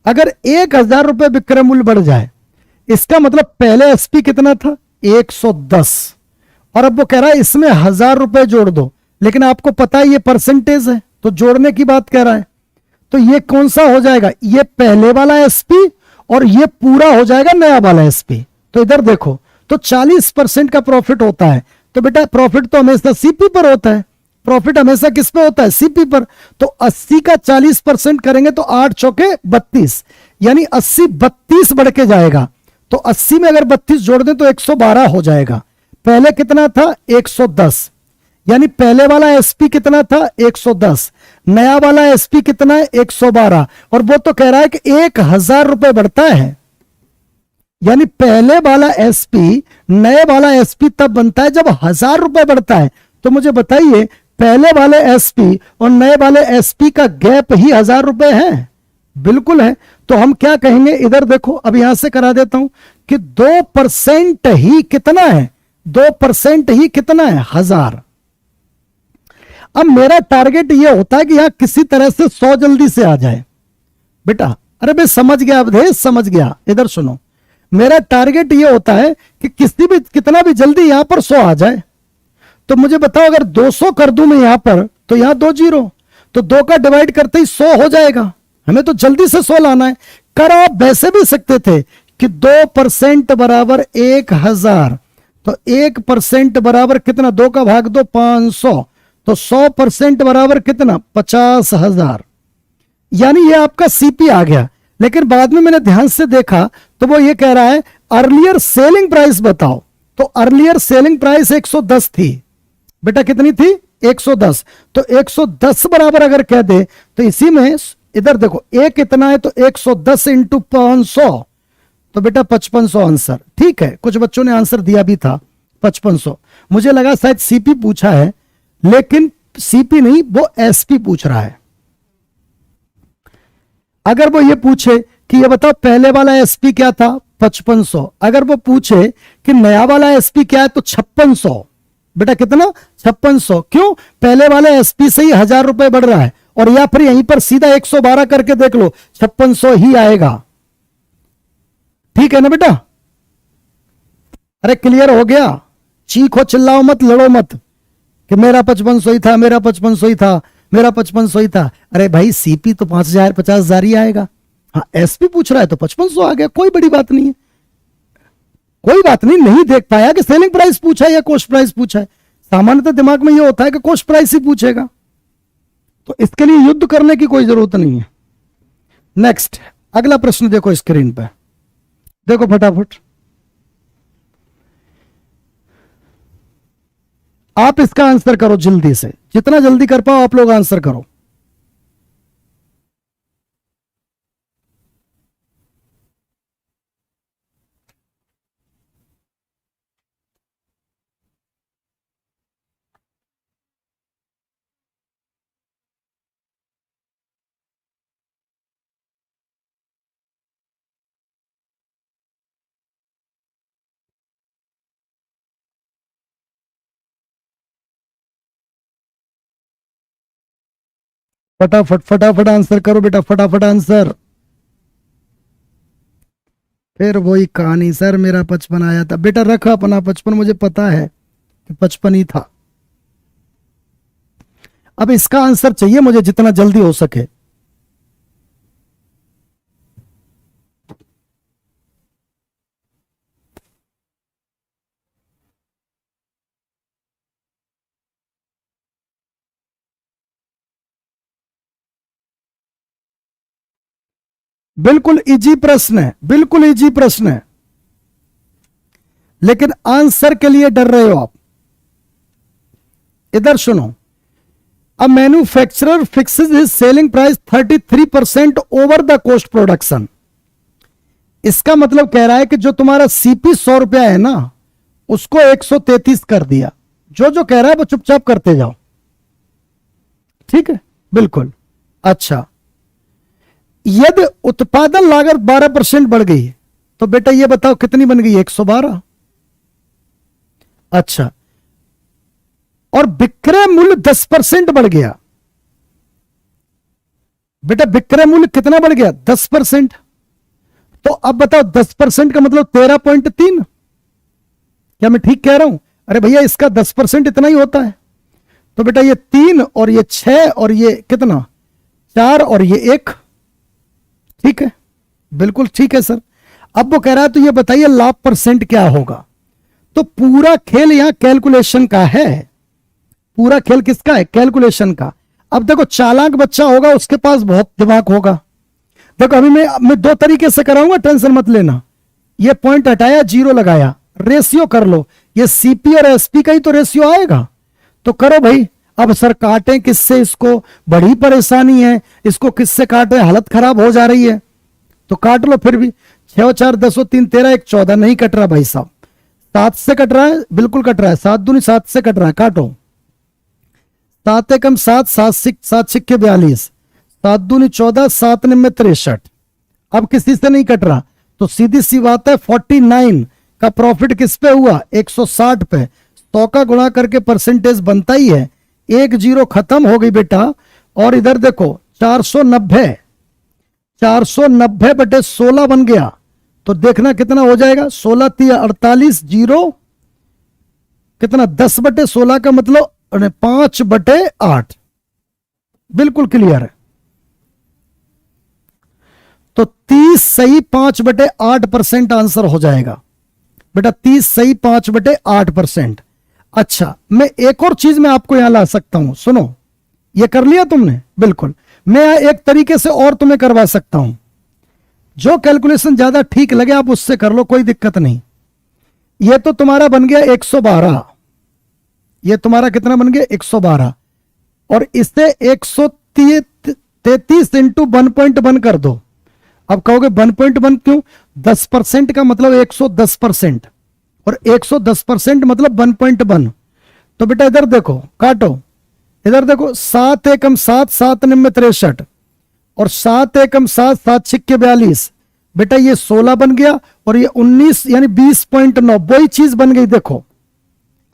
अगर 1,000 रुपए विक्रय मूल्य बढ़ जाए, इसका मतलब पहले एसपी कितना था 110, और अब वो कह रहा है इसमें 1,000 रुपए जोड़ दो, लेकिन आपको पता है ये परसेंटेज है तो जोड़ने की बात कह रहा है। तो ये कौन सा हो जाएगा, ये पहले वाला एसपी और ये पूरा हो जाएगा नया वाला एसपी। तो इधर देखो, तो 40% का प्रॉफिट होता है, तो बेटा प्रॉफिट तो हमेशा सीपी पर होता है, प्रॉफिट हमेशा किस पे होता है, सीपी पर। तो 80 का 40% करेंगे तो 8 चौके 32, यानी 80 32 बढ़ के जाएगा। तो 80 में अगर 32 जोड़ दें तो 112 हो जाएगा। पहले कितना था 110, यानी पहले वाला एसपी कितना था 110, नया वाला एसपी कितना है 112, और वो तो कह रहा है कि 1,000 रुपए बढ़ता है, यानी पहले वाला एसपी नए वाला एसपी तब बनता है जब 1,000 रुपए बढ़ता है। तो मुझे बताइए पहले वाले एसपी और नए वाले एसपी का गैप ही 1,000 रुपए है, बिल्कुल है। तो हम क्या कहेंगे, इधर देखो, अब यहां से करा देता हूं कि 2% ही कितना है, 2% ही कितना है 1,000। अब मेरा टारगेट ये होता है कि यहां किसी तरह से 100 जल्दी से आ जाए। बेटा अरे भाई समझ गया, अवधेश समझ गया, इधर सुनो, मेरा टारगेट ये होता है कि किसी भी कितना भी जल्दी यहां पर 100 आ जाए। तो मुझे बताओ अगर 200 कर दूं मैं यहां पर, तो यहां 2 जीरो, तो 2 का डिवाइड करते ही 100 हो जाएगा। हमें तो जल्दी से 100 लाना है। कर आप वैसे भी सकते थे कि 2% बराबर 1,000, तो 1% बराबर कितना, 2 का भाग दो 500, तो 100% बराबर कितना 50,000, यानी ये आपका सीपी आ गया। लेकिन बाद में मैंने ध्यान से देखा तो वो ये कह रहा है अर्लियर सेलिंग प्राइस बताओ। तो अर्लियर सेलिंग प्राइस 110 थी, बेटा कितनी थी 110, तो 110 बराबर अगर कह दे तो इसी में इधर देखो एक कितना है, तो 110 इंटू 500, तो बेटा 5500 आंसर। ठीक है, कुछ बच्चों ने आंसर दिया भी था 5500, मुझे लगा शायद सीपी पूछा है, लेकिन सीपी नहीं, वो एसपी पूछ रहा है। अगर वो ये पूछे कि ये बताओ पहले वाला एसपी क्या था 5500, अगर वो पूछे कि नया वाला एसपी क्या है तो 5600, बेटा कितना 5600, क्यों, पहले वाले एसपी से ही 1,000 रुपए बढ़ रहा है, और या फिर यहीं पर सीधा 112 करके देख लो 5600 ही आएगा। ठीक है ना बेटा, अरे क्लियर हो गया, चीखो चिल्लाओ मत, लड़ो मत कि मेरा 5500 ही था, मेरा 5500 ही था, मेरा 5500 ही था। अरे भाई सीपी तो 5,000 50,000 ही आएगा। हाँ एसपी पूछ रहा है तो 5500 आ गया, कोई बड़ी बात नहीं है, कोई बात नहीं। नहीं देख पाया कि सेलिंग प्राइस पूछा है या कॉस्ट प्राइस पूछा है, सामान्यतः दिमाग में यह होता है कि कॉस्ट प्राइस ही पूछेगा, तो इसके लिए युद्ध करने की कोई जरूरत नहीं है। नेक्स्ट अगला प्रश्न देखो स्क्रीन पर, देखो फटाफट, आप इसका आंसर करो जल्दी से, जितना जल्दी कर पाओ आप लोग आंसर करो। फटाफट फटाफट आंसर करो बेटा, फटाफट आंसर। फिर वही कहानी, सर मेरा 55 आया था, बेटा रखा अपना 55, मुझे पता है कि 55 ही था। अब इसका आंसर चाहिए मुझे जितना जल्दी हो सके। बिल्कुल इजी प्रश्न है, बिल्कुल इजी प्रश्न है, लेकिन आंसर के लिए डर रहे हो आप। इधर सुनो, a manufacturer fixes his selling price 33% over the cost production. इसका मतलब कह रहा है कि जो तुम्हारा सीपी 100 रुपया है ना, उसको 133 कर दिया। जो जो कह रहा है वो चुपचाप करते जाओ, ठीक है, बिल्कुल। अच्छा, यदि उत्पादन लागत 12% बढ़ गई तो बेटा ये बताओ कितनी बन गई 112। अच्छा, और विक्रय मूल्य 10% बढ़ गया। बेटा विक्रय मूल्य कितना बढ़ गया? 10%। तो अब बताओ 10% का मतलब 13.3। क्या मैं ठीक कह रहा हूं? अरे भैया इसका 10% इतना ही होता है। तो बेटा ये 3 और ये 6 और ये कितना 4 और ये 1। ठीक है, बिल्कुल ठीक है सर। अब वो कह रहा है तो ये बताइए लाभ परसेंट क्या होगा। तो पूरा खेल यहां कैलकुलेशन का है। पूरा खेल किसका है? कैलकुलेशन का। अब देखो चालाक बच्चा होगा उसके पास बहुत दिमाग होगा। देखो अभी मैं दो तरीके से कराऊंगा, टेंशन मत लेना। ये पॉइंट हटाया, जीरो लगाया, रेशियो कर लो। ये सीपी और एसपी का ही तो रेशियो आएगा। तो करो भाई। अब सर काटें किससे इसको? बड़ी परेशानी है, इसको किससे काटें? हालत खराब हो जा रही है। तो काट लो फिर भी। 6 और 4 10 और 3 13, 1 14। नहीं कट रहा भाई साहब, 7 से कट रहा है, बिल्कुल कट रहा है। 7 दूनी 7 से कट रहा है, काटो। 7 एकम 7, 7 सिक्के 42, 7 दूनी 14, 7 निम्न 63। अब किसी से नहीं कट रहा, तो सीधी सी बात है 49 का प्रॉफिट किस पे हुआ? 160 पे। 100 का गुणा करके परसेंटेज बनता ही है। 1 0 खत्म हो गई बेटा। और इधर देखो 490, 490 बटे 16 बन गया। तो देखना कितना हो जाएगा? 16 3 48, जीरो कितना 10 बटे 16 का मतलब 5 बटे 8। बिल्कुल क्लियर है। तो 30 सही 5 बटे 8% आंसर हो जाएगा बेटा। 30 सही 5 बटे 8%। अच्छा, मैं एक और चीज में आपको यहां ला सकता हूं, सुनो। ये कर लिया तुमने? बिल्कुल। मैं एक तरीके से और तुम्हें करवा सकता हूं। जो कैलकुलेशन ज्यादा ठीक लगे आप उससे कर लो, कोई दिक्कत नहीं। ये तो तुम्हारा बन गया 112। ये तुम्हारा कितना बन गया? 112। और इससे 133 इंटू 1.1 कर दो। अब कहोगे 1.1 क्यों? 10% का मतलब 110%, और 110% मतलब 1.1। तो बेटा इधर देखो, काटो। इधर देखो 7 एकम 7, 7 निम्न 63, और 7 एकम 7, 7 छिक्के 42। बेटा ये 16 बन गया, और ये 19 यानी 20.9। वही चीज बन गई। देखो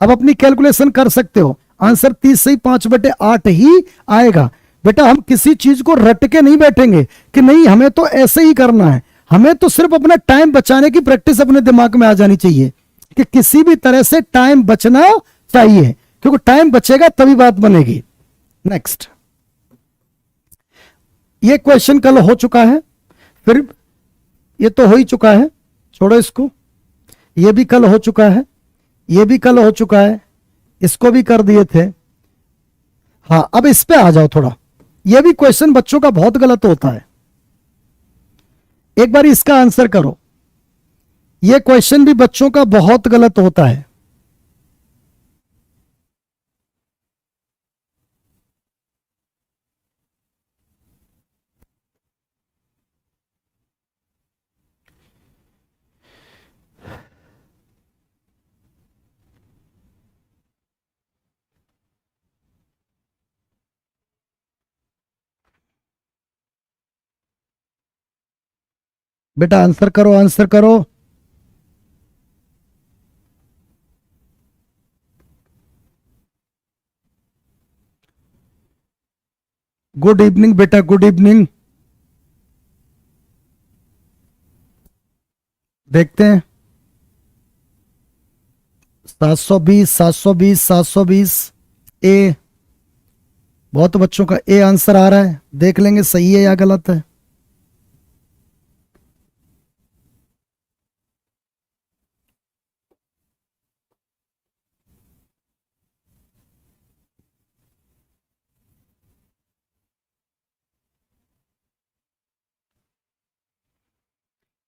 अब अपनी कैलकुलेशन कर सकते हो। आंसर 30 से 5 बटे 8 ही आएगा। बेटा हम किसी चीज को रट के नहीं बैठेंगे कि नहीं हमें तो ऐसे ही करना है। हमें तो सिर्फ अपना टाइम बचाने की प्रैक्टिस अपने दिमाग में आ जानी चाहिए कि किसी भी तरह से टाइम बचना चाहिए, क्योंकि टाइम बचेगा तभी बात बनेगी। नेक्स्ट, ये क्वेश्चन कल हो चुका है, फिर ये तो हो ही चुका है, छोड़ो इसको। ये भी कल हो चुका है, ये भी कल हो चुका है, इसको भी कर दिए थे। हाँ अब इस पे आ जाओ थोड़ा। ये भी क्वेश्चन बच्चों का बहुत गलत होता है, एक बार इसका आंसर करो। ये क्वेश्चन भी बच्चों का बहुत गलत होता है। बेटा आंसर करो, आंसर करो। गुड इवनिंग बेटा, गुड इवनिंग। देखते हैं 720, 720, 720। ए, बहुत बच्चों का ए आंसर आ रहा है, देख लेंगे सही है या गलत है।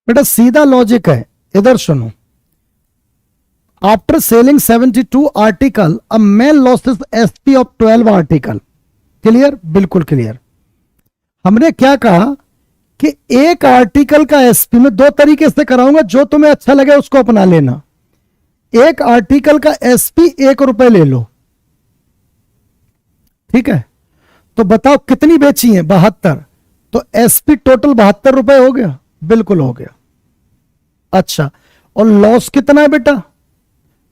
बेटा सीधा लॉजिक है, इधर सुनो। After selling 72 article a man losses SP of 12 article. Clear? बिल्कुल क्लियर। हमने क्या कहा कि एक आर्टिकल का एसपी में दो तरीके से कराऊंगा, जो तुम्हें अच्छा लगे उसको अपना लेना। एक आर्टिकल का एसपी 1 रुपए ले लो, ठीक है? तो बताओ कितनी बेची है? 72। तो एसपी टोटल 72 रुपए हो गया, बिल्कुल हो गया। अच्छा, और लॉस कितना है बेटा?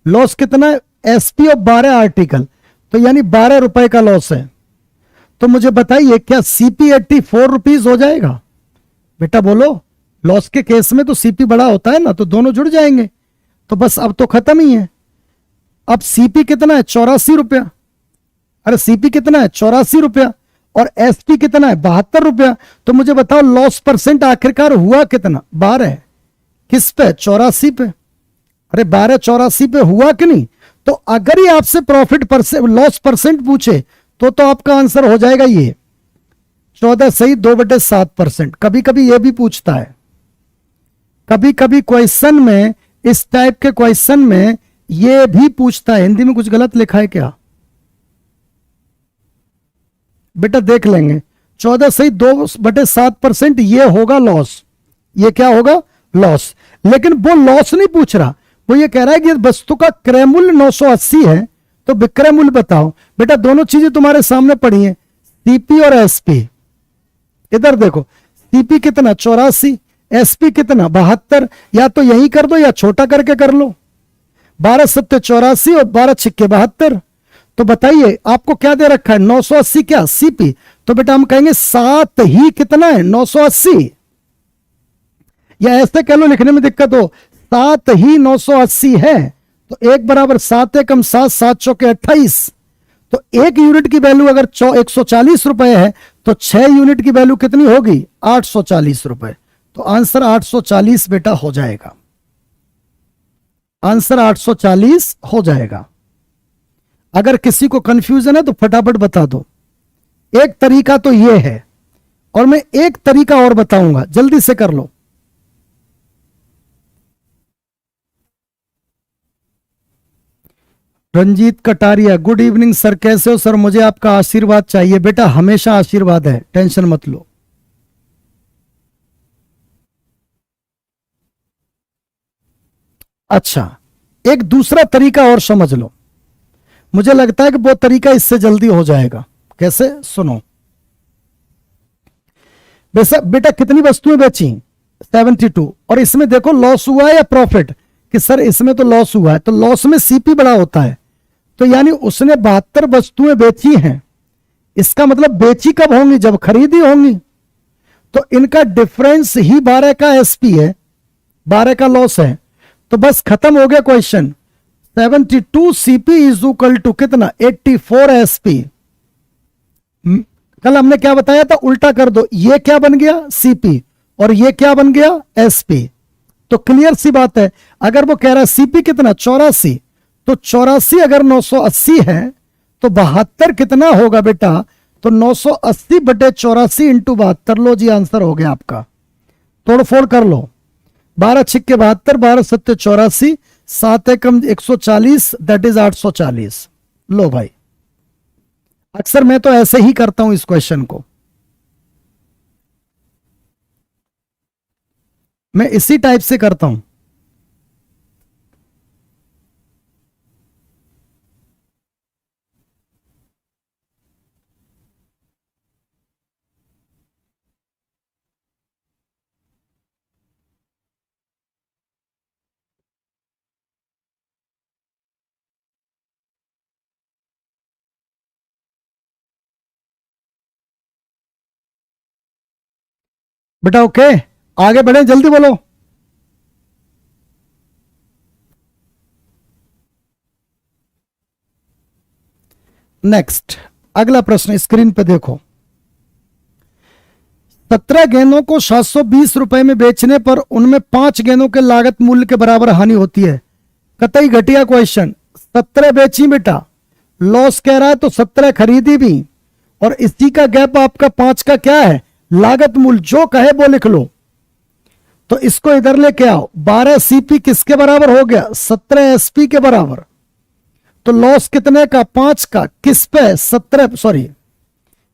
लॉस कितना है? एसपी ऑफ 12 आर्टिकल, तो यानी 12 रुपए का लॉस है। तो मुझे बताइए क्या सीपी 84 रुपीज हो जाएगा? बेटा बोलो, लॉस के केस में तो सीपी बड़ा होता है ना, तो दोनों जुड़ जाएंगे, तो बस अब तो खत्म ही है। अब सीपी कितना है? 84 रुपया। अरे सीपी कितना है? 84 रुपया। और एसपी कितना है? 72 रुपया। तो मुझे बताओ लॉस परसेंट आखिरकार हुआ कितना? 12। किस पे? 84 पे। अरे 12 84 पे हुआ कि नहीं? तो अगर ये आपसे प्रॉफिट परसेंट लॉस परसेंट पूछे तो आपका आंसर हो जाएगा ये 14 सही 2/7%। कभी कभी ये भी पूछता है, कभी कभी क्वेश्चन में, इस टाइप के क्वेश्चन में ये भी पूछता है। हिंदी में कुछ गलत लिखा है क्या? बेटा देख लेंगे। 14 सही 2/7% ये होगा लॉस। ये क्या होगा? लॉस। लेकिन वो लॉस नहीं पूछ रहा, वो ये कह रहा है कि वस्तु का क्रय मूल्य 980 है तो विक्रय मूल्य बताओ। बेटा दोनों चीजें तुम्हारे सामने पड़ी हैं, सीपी और एसपी। इधर देखो, सीपी कितना? 84, एसपी कितना? 72। या तो यही कर दो या छोटा करके कर लो। 12 सत्ते 84 और 12 छिक्के 72। तो बताइए आपको क्या दे रखा है? 980 क्या? सीपी। तो बेटा हम कहेंगे 7 ही कितना है? 980। या ऐसे कह लो, लिखने में दिक्कत हो, 7 ही 980 है। तो 1 बराबर 7 एकम 7, 7 चौके 28। तो 1 यूनिट की वैल्यू अगर 140 रुपए है तो 6 यूनिट की वैल्यू कितनी होगी? 840 रुपए। तो आंसर 840 बेटा हो जाएगा। आंसर 840 हो जाएगा। अगर किसी को कंफ्यूजन है तो फटाफट बता दो। एक तरीका तो यह है, और मैं एक तरीका और बताऊंगा, जल्दी से कर लो। Ranjit Kataria, good evening sir, कैसे हो सर? मुझे आपका आशीर्वाद चाहिए। बेटा हमेशा आशीर्वाद है, टेंशन मत लो। अच्छा, एक दूसरा तरीका और समझ लो। मुझे लगता है कि वो तरीका इससे जल्दी हो जाएगा। कैसे? सुनो। बेटा कितनी वस्तुएं बेची? 72। और इसमें देखो लॉस हुआ है या प्रॉफिट? कि सर इसमें तो लॉस हुआ है, तो लॉस में सीपी बड़ा होता है। तो यानी उसने 72 वस्तुएं बेची हैं। इसका मतलब बेची कब होंगी? जब खरीदी होंगी। तो इनका डिफरेंस ही 12 का एसपी है, 12 का लॉस है। तो बस खत्म हो गया question. 72 CP is equal to कितना? 84 एसपी। कल हमने क्या बताया था? उल्टा कर दो। ये क्या बन गया? सीपी, और ये क्या बन गया? एसपी। तो क्लियर सी बात है, अगर वो कह रहा है सीपी कितना? 84, तो 84 अगर 980 है तो 72 कितना होगा बेटा? तो 980/84 इंटू 72। लो जी, आंसर हो गया आपका। तोड़फोड़ कर लो। 12 छिक्के 72, 12 सत्ते 84, 7 एकम 140, दैट इज 840। लो भाई, अक्सर मैं तो ऐसे ही करता हूं इस क्वेश्चन को। मैं इसी टाइप से करता हूं। बेटा ओके, आगे बढ़े, जल्दी बोलो। नेक्स्ट, अगला प्रश्न स्क्रीन पे देखो। 17 गेंदों को 720 रुपए में बेचने पर उनमें 5 गेंदों के लागत मूल्य के बराबर हानि होती है। कतई घटिया क्वेश्चन। 17 बेची बेटा, लॉस कह रहा है, तो 17 खरीदी भी, और इसी का गैप आपका 5 का क्या है? लागत मूल्य। जो कहे वो लिख लो। तो इसको इधर लेके आओ। 12 सीपी किसके बराबर हो गया? 17 एसपी के बराबर। तो लॉस कितने का? 5 का। किस पे? 17, सॉरी,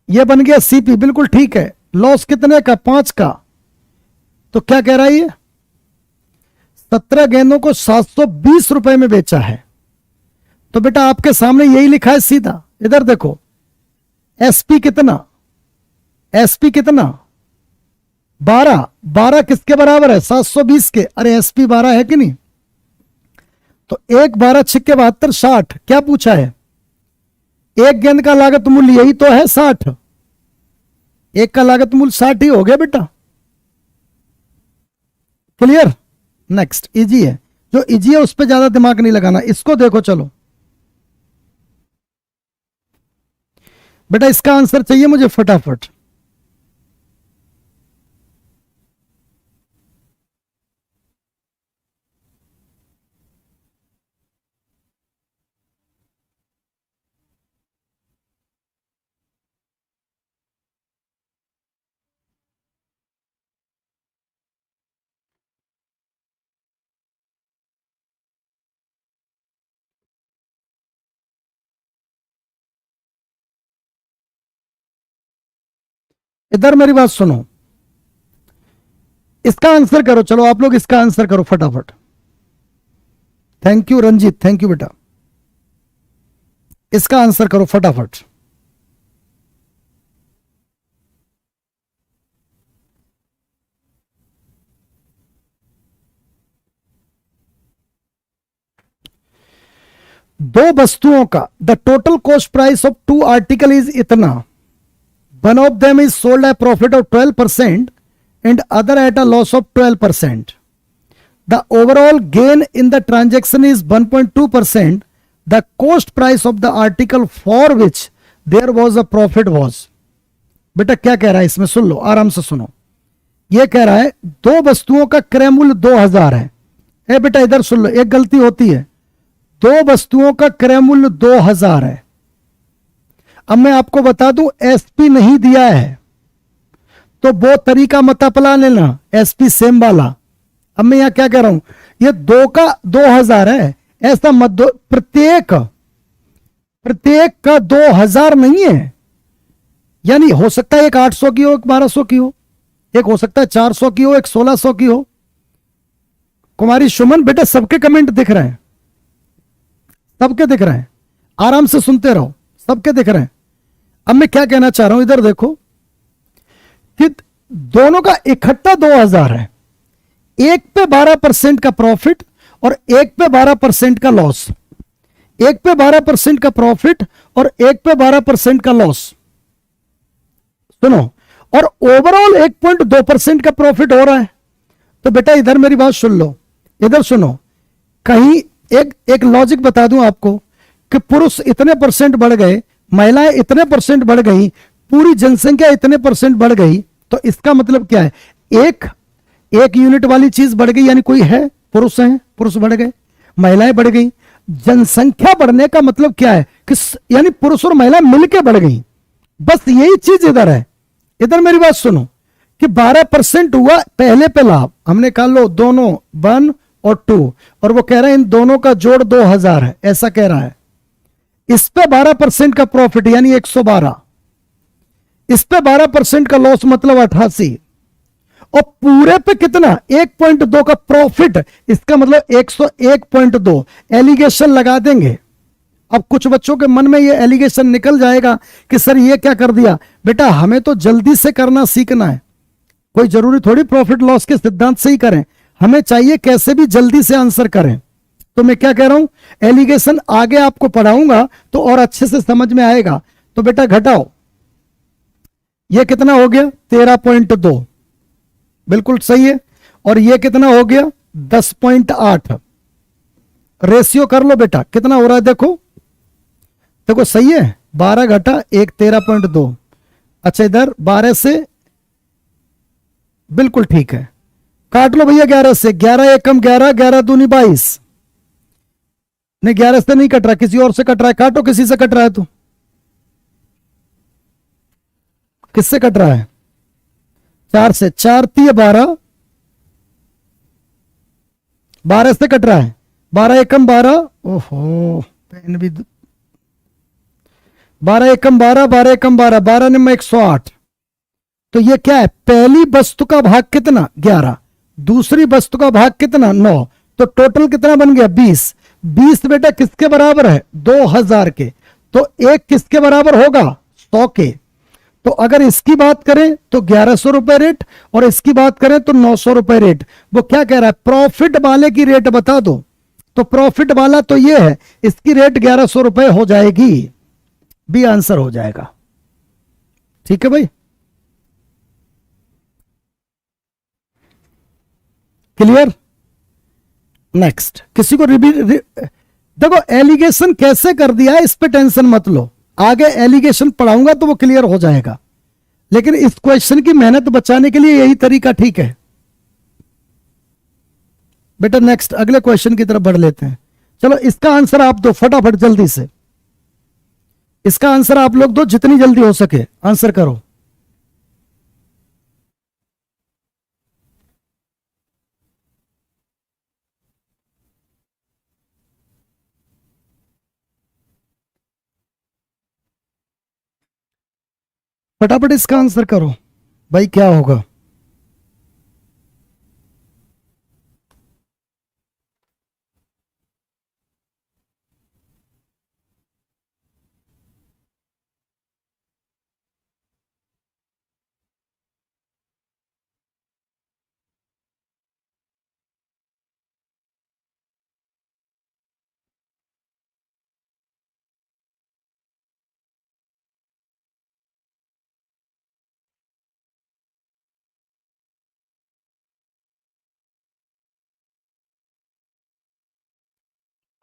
ये बन गया सीपी, बिल्कुल ठीक है। लॉस कितने का? 5 का। तो क्या कह रहा है ये? 17 गेंदों को 720 रुपए में बेचा है। तो बेटा आपके सामने यही लिखा है सीधा। इधर देखो, एसपी कितना? एसपी कितना? 12। 12 किसके बराबर है? 720 के। अरे एसपी 12 है कि नहीं? तो 1 12 6 72 60 क्या पूछा है? एक गेंद का लागत मूल्य यही तो है 60, एक का लागत मूल्य 60 ही हो गया बेटा। क्लियर? नेक्स्ट इजी है, जो इजी है उस पर ज्यादा दिमाग नहीं लगाना। इसको देखो चलो बेटा, इसका आंसर चाहिए मुझे फटाफट। इधर मेरी बात सुनो, इसका आंसर करो। चलो आप लोग इसका आंसर करो फटाफट। Thank you Ranjit, thank you बेटा। इसका आंसर करो फटाफट। दो वस्तुओं का the total cost price of two article is इतना, one of them is sold at profit of 12% and other at a loss of 12%. The overall gain in the transaction is 1.2%. The cost price of the article for which there was a profit was. बेटा क्या कह रहा है इसमें, सुन लो आराम से सुनो। ये कह रहा है दो वस्तुओं का क्रय मूल्य 2000 है। ए बेटा इधर सुन लो, एक गलती होती है, दो वस्तुओं का क्रय मूल्य 2000 है। अब मैं आपको बता दूं एसपी नहीं दिया है तो वो तरीका मत अपना लेना, एसपी सेम वाला। अब मैं यहां क्या कह रहा हूं, ये दो का 2000 है ऐसा मत दो, प्रत्येक का 2000 नहीं है। यानी हो सकता है एक 800 की हो, एक 1200 की हो, एक हो सकता है 400 की हो, एक 1600 की हो। कुमारी सुमन बेटा सबके कमेंट दिख रहे हैं, सबके दिख रहे हैं, आराम से सुनते रहो, सबके दिख रहे हैं। अब मैं क्या कहना चाह रहा हूं, इधर देखो कि दोनों का इकट्ठा 2000 है, एक पे 12% का प्रॉफिट और एक पे 12% का लॉस, एक पे 12% का प्रॉफिट और एक पे 12% का लॉस। सुनो, और ओवरऑल 1.2% का प्रॉफिट हो रहा है। तो बेटा इधर मेरी बात सुन लो, इधर सुनो, कहीं एक लॉजिक बता दूं आपको कि पुरुष इतने परसेंट बढ़ गए, महिलाएं इतने परसेंट बढ़ गई, पूरी जनसंख्या इतने परसेंट बढ़ गई, तो इसका मतलब क्या है, एक यूनिट वाली चीज बढ़ गई, यानी कोई है, पुरुष हैं, पुरुष बढ़ गए, महिलाएं बढ़ गई। जनसंख्या बढ़ने का मतलब क्या है कि यानी पुरुष और महिला मिलकर बढ़ गई, बस यही चीज इधर है। इधर मेरी बात सुनो कि 12% हुआ पहले पे लाभ, हमने कहा लो दोनों 1 और 2, और वो कह रहे हैं इन दोनों का जोड़ 2000 है, ऐसा कह रहा है। इस पे 12% का प्रॉफिट यानी 112, इस पे 12% का लॉस मतलब 88, और पूरे पे कितना 1.2 का प्रॉफिट, इसका मतलब 101.2। एलिगेशन लगा देंगे। अब कुछ बच्चों के मन में ये एलिगेशन निकल जाएगा कि सर ये क्या कर दिया। बेटा हमें तो जल्दी से करना सीखना है, कोई जरूरी थोड़ी प्रॉफिट लॉस के सिद्धांत से ही करें, हमें चाहिए कैसे भी जल्दी से आंसर करें। तो मैं क्या कह रहा हूं, एलिगेशन आगे आपको पढ़ाऊंगा तो और अच्छे से समझ में आएगा। तो बेटा घटाओ, ये कितना हो गया 13.2, बिल्कुल सही है, और ये कितना हो गया 10.8। रेशियो कर लो बेटा, कितना हो रहा है देखो, देखो सही है, 12 घटा 1 13.2। अच्छा इधर 12 से बिल्कुल ठीक है, काट लो भैया 11 से, 11 एकम 11, 11 दूनी 22। नहीं 11 से नहीं कट रहा, किसी और से कट रहा है, काटो किसी से कट रहा है तो, किससे कट रहा है 4 से, 4 3 12, 12 से कट रहा है, 12 एकम 12, ओहो पेन भी 12 एकम 12, 12 एकम 12, 12 निम्न 108। तो ये क्या है, पहली वस्तु का भाग कितना 11, दूसरी वस्तु का भाग कितना 9, तो टोटल कितना बन गया 20। 20 बेटा किसके बराबर है 2000 के, तो एक किसके बराबर होगा 100 के। तो अगर इसकी बात करें तो 1100 रुपए रेट, और इसकी बात करें तो 900 रुपए रेट। वो क्या कह रहा है, प्रॉफिट वाले की रेट बता दो, तो प्रॉफिट वाला तो ये है, इसकी रेट 1100 रुपए हो जाएगी, बी आंसर हो जाएगा। ठीक है भाई, क्लियर। नेक्स्ट, किसी को देखो एलिगेशन कैसे कर दिया है इस पे टेंशन मत लो, आगे एलिगेशन पढ़ाऊंगा तो वो क्लियर हो जाएगा, लेकिन इस क्वेश्चन की मेहनत बचाने के लिए यही तरीका ठीक है बेटा। नेक्स्ट अगले क्वेश्चन की तरफ बढ़ लेते हैं। चलो इसका आंसर आप दो फटाफट जल्दी से, इसका आंसर आप लोग दो जितनी जल्दी हो सके आंसर करो। फटाफट इसका आंसर करो भाई, क्या होगा।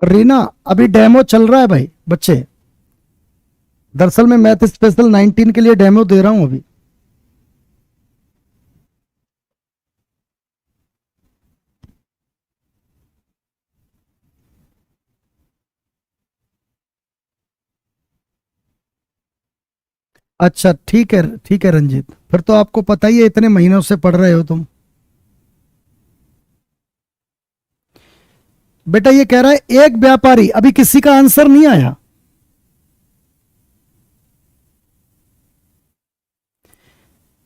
रीना अभी डेमो चल रहा है भाई बच्चे, दरअसल मैं मैथ स्पेशल 19 के लिए डेमो दे रहा हूं अभी। अच्छा ठीक है रंजीत, फिर तो आपको पता ही है, इतने महीनों से पढ़ रहे हो तुम। बेटा ये कह रहा है एक व्यापारी, अभी किसी का आंसर नहीं आया।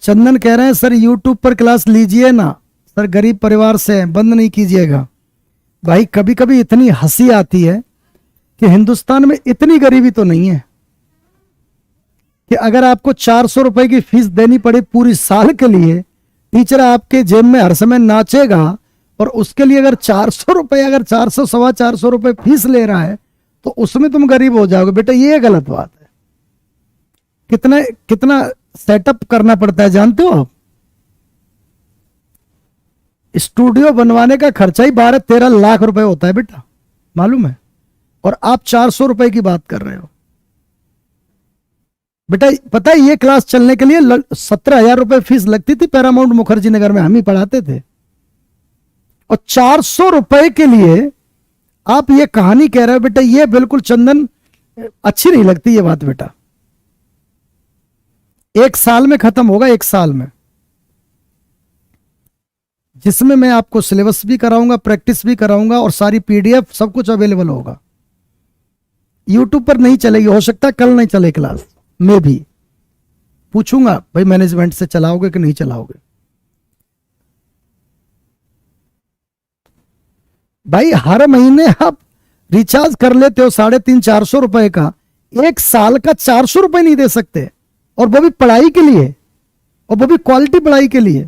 चंदन कह रहे हैं सर यूट्यूब पर क्लास लीजिए ना सर, गरीब परिवार से हैं, बंद नहीं कीजिएगा। भाई कभी कभी इतनी हंसी आती है कि हिंदुस्तान में इतनी गरीबी तो नहीं है कि अगर आपको 400 रुपए की फीस देनी पड़े पूरी साल के लिए, टीचर आपके जेब में हर समय नाचेगा, और उसके लिए अगर 400 रुपए, अगर 400 सवा 400 रुपए फीस ले रहा है तो उसमें तुम गरीब हो जाओगे। बेटा ये गलत बात है। कितना कितना सेटअप करना पड़ता है जानते हो आप? स्टूडियो बनवाने का खर्चा ही 12-13 लाख रुपए होता है बेटा, मालूम है, और आप 400 रुपए की बात कर रहे हो। बेटा पता है ये क्लास चलने के लिए 17,000 रुपए फीस लगती थी, पैरामाउंट मुखर्जी नगर में हम ही पढ़ाते थे, और 400 रुपए के लिए आप ये कहानी कह रहे हो। बेटा ये बिल्कुल चंदन अच्छी नहीं लगती ये बात बेटा। एक साल में खत्म होगा, एक साल में, जिसमें मैं आपको सिलेबस भी कराऊंगा, प्रैक्टिस भी कराऊंगा, और सारी पीडीएफ सब कुछ अवेलेबल होगा। यूट्यूब पर नहीं चलेगी, हो सकता है कल नहीं चले क्लास, मैं भी पूछूंगा भाई मैनेजमेंट से चलाओगे कि नहीं चलाओगे। भाई हर महीने आप रिचार्ज कर लेते हो 350-400 रुपए का, एक साल का 400 रुपए नहीं दे सकते, और वो भी पढ़ाई के लिए, और वो भी क्वालिटी पढ़ाई के लिए।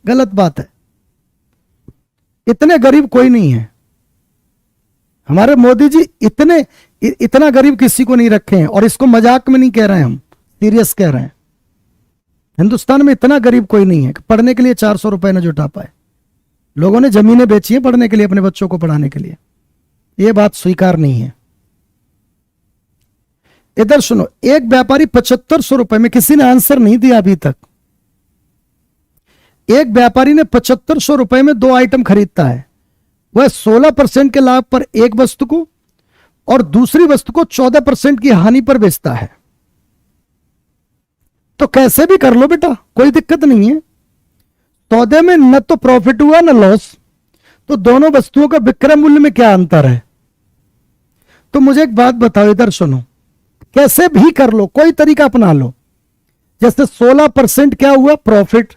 गलत बात है। इतने गरीब कोई नहीं है, हमारे मोदी जी इतना गरीब किसी को नहीं रखे हैं, और इसको मजाक में नहीं कह रहे हैं, हम सीरियस कह रहे हैं। हिंदुस्तान में इतना गरीब कोई नहीं है कि पढ़ने के लिए 400 रुपए न जुटा पाए। लोगों ने जमीनें बेची हैं पढ़ने के लिए, अपने बच्चों को पढ़ाने के लिए। यह बात स्वीकार नहीं है। इधर सुनो, एक व्यापारी 7500 रुपए में, किसी ने आंसर नहीं दिया अभी तक। एक व्यापारी ने 7500 रुपए में 2 आइटम खरीदता है, वह 16% के लाभ पर एक वस्तु को और दूसरी वस्तु को 14% की हानि पर बेचता है। तो कैसे भी कर लो बेटा, कोई दिक्कत नहीं है। सौदे में न तो प्रॉफिट हुआ न लॉस, तो दोनों वस्तुओं का विक्रय मूल्य में क्या अंतर है? तो मुझे एक बात बताओ, इधर सुनो, कैसे भी कर लो, कोई तरीका अपना लो। जैसे 16% क्या हुआ प्रॉफिट,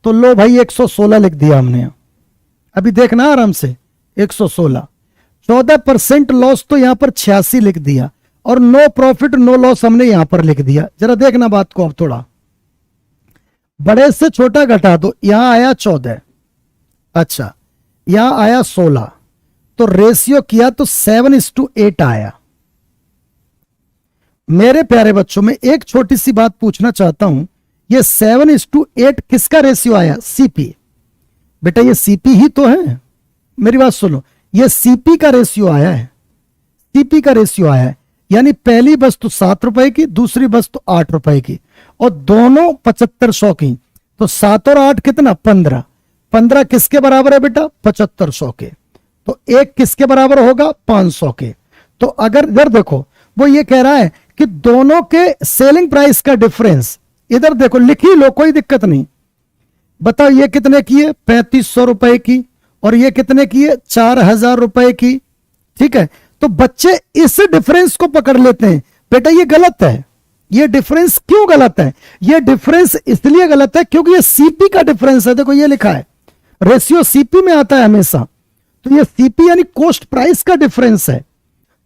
तो लो भाई 116 लिख दिया हमने, अभी देखना आराम से 116। 14% लॉस, तो यहां पर 86 लिख दिया, और नो प्रॉफिट नो लॉस हमने यहां पर लिख दिया। जरा देखना बात को अब थोड़ा, बड़े से छोटा घटा दो, यहां आया 14, अच्छा यहां आया 16, तो रेशियो किया तो 7:8 आया। मेरे प्यारे बच्चों, में एक छोटी सी बात पूछना चाहता हूं, ये 7:8 किसका रेशियो आया? सीपी। बेटा ये सीपी ही तो है, मेरी बात सुनो, ये सीपी का रेशियो आया है, सीपी का रेशियो आया है। यानी पहली वस्तु 7 रुपए की, दूसरी वस्तु 8 रुपए की, और दोनों 7500 की। तो 7 और 8 कितना? 15। 15 किसके बराबर है बेटा? 7500 के। तो एक किसके बराबर होगा? 500 के। तो अगर इधर देखो, वो ये कह रहा है कि दोनों के सेलिंग प्राइस का डिफरेंस, इधर देखो लिख ही लो, कोई दिक्कत नहीं। बताओ ये कितने की है? 3500 रुपए की, और ये कितने की है? 4000 रुपए की। ठीक है, तो बच्चे इस डिफरेंस को पकड़ लेते हैं। बेटा ये गलत है। ये डिफरेंस क्यों गलत है? ये डिफरेंस इसलिए गलत है क्योंकि ये सीपी का डिफरेंस है। देखो ये लिखा है, रेशियो सीपी में आता है हमेशा। तो ये सीपी यानी कॉस्ट प्राइस का डिफरेंस है।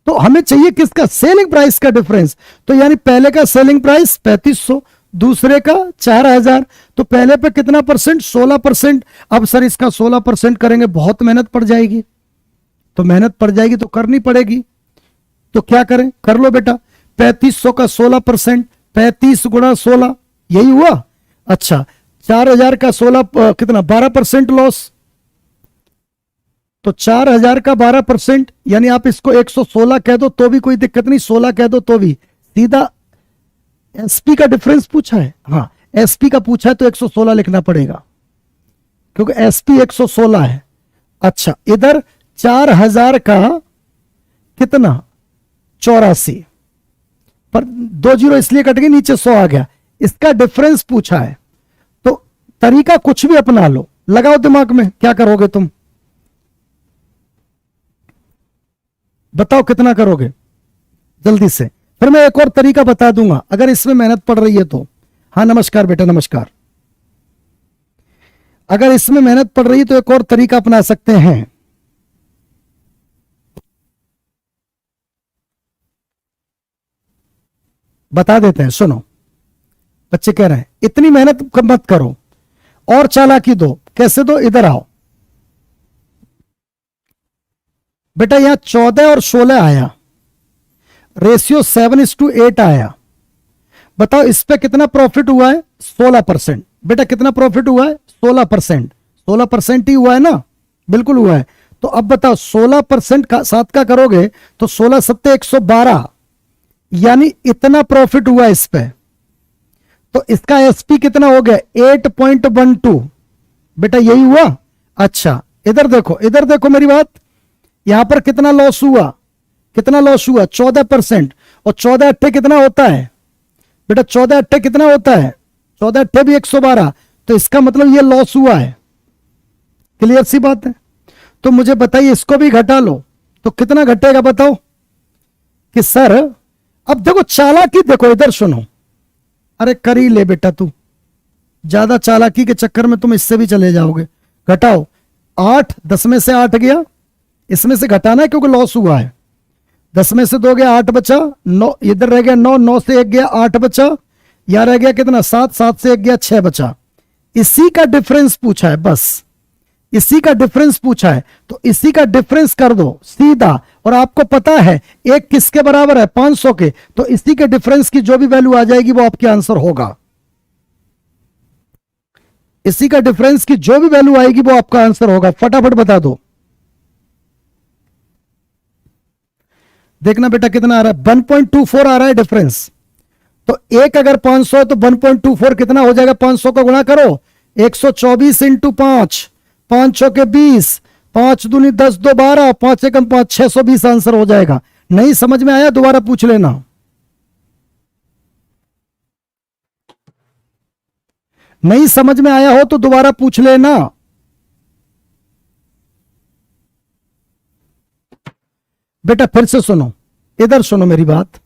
तो हमें चाहिए किसका? सेलिंग प्राइस का डिफरेंस। तो यानी पहले का सेलिंग प्राइस 3500, दूसरे का 4000। तो पहले पे कितना परसेंट? 16%। अब सर इसका 16% करेंगे, बहुत मेहनत पड़ जाएगी। तो मेहनत पड़ जाएगी तो करनी पड़ेगी, तो क्या करें? कर लो बेटा। 3500 का 16%, 35 गुणा 16, यही हुआ। अच्छा, 4000 का 16 कितना? 12% लॉस। तो 4000 का 12%, यानी आप इसको 116 कह दो तो भी कोई दिक्कत नहीं, 16 कह दो तो भी। सीधा एसपी का डिफरेंस पूछा है, हाँ एसपी का पूछा है तो 116 लिखना पड़ेगा, क्योंकि एसपी 116 है। अच्छा, इधर 4000 का कितना? 84, पर 2 जीरो इसलिए कट गई, नीचे 100 आ गया। इसका डिफरेंस पूछा है, तो तरीका कुछ भी अपना लो, लगाओ दिमाग में, क्या करोगे तुम? बताओ कितना करोगे जल्दी से, फिर मैं एक और तरीका बता दूंगा अगर इसमें मेहनत पड़ रही है तो। हाँ नमस्कार बेटा, नमस्कार। अगर इसमें मेहनत पड़ रही है तो एक और तरीका अपना सकते हैं। बता देते हैं, सुनो। बच्चे कह रहे हैं इतनी मेहनत मत करो, और चालाकी दो। कैसे दो? इधर आओ बेटा, यहां 14 और 16 आया, रेशियो 7:8 आया। बताओ इस पे कितना प्रॉफिट हुआ है? 16%। बेटा कितना प्रॉफिट हुआ है? 16%। 16% ही हुआ है ना? बिल्कुल हुआ है। तो अब बताओ 16% का 7 का करोगे तो 16 सत्ते 112, यानी इतना प्रॉफिट हुआ इस पे। तो इसका एसपी कितना हो गया? 8.12। बेटा यही हुआ। अच्छा इधर देखो, इधर देखो मेरी बात, यहां पर कितना लॉस हुआ? कितना लॉस हुआ? 14%। और 14 अट्ठे कितना होता है? बेटा 14 अट्ठे कितना होता है? 14 अट्ठे भी 112। तो इसका मतलब ये लॉस हुआ है। क्लियर सी बात है। तो मुझे बताइए, इसको भी घटा लो तो कितना घटेगा? बताओ कि सर अब देखो चालाकी, देखो इधर सुनो। अरे कर ही ले बेटा, तू ज्यादा चालाकी के चक्कर में तुम इससे भी चले जाओगे। घटाओ, 8, 10 में से 8 गया, इसमें से घटाना है क्योंकि लॉस हुआ है। 10 में से 2 गया, 8 बचा। 9 इधर रह गया, 9, 9 से 1 गया, 8 बचा। यहां रह गया कितना? 7, 7 से 1 गया, 6 बचा। इसी का डिफरेंस पूछा है, बस इसी का डिफरेंस पूछा है, तो इसी का डिफरेंस कर दो सीधा। और आपको पता है एक किसके बराबर है? 500 के। तो इसी के डिफरेंस की जो भी वैल्यू आ जाएगी वो आपके आंसर होगा। इसी का डिफरेंस की जो भी वैल्यू आएगी वो आपका आंसर होगा। फटाफट बता दो। देखना बेटा कितना आ रहा है? 1.24 आ रहा है डिफरेंस। तो एक अगर 500 है तो 1.24 कितना हो जाएगा? 500 का गुणा करो, 124 इंटू 5, 5 चौके 20, 5 दूनी 10, 2 12, 5 एकम 5, 620 आंसर हो जाएगा। नहीं समझ में आया दोबारा पूछ लेना। नहीं समझ में आया हो तो दोबारा पूछ लेना। बेटा फिर से सुनो, इधर सुनो मेरी बात।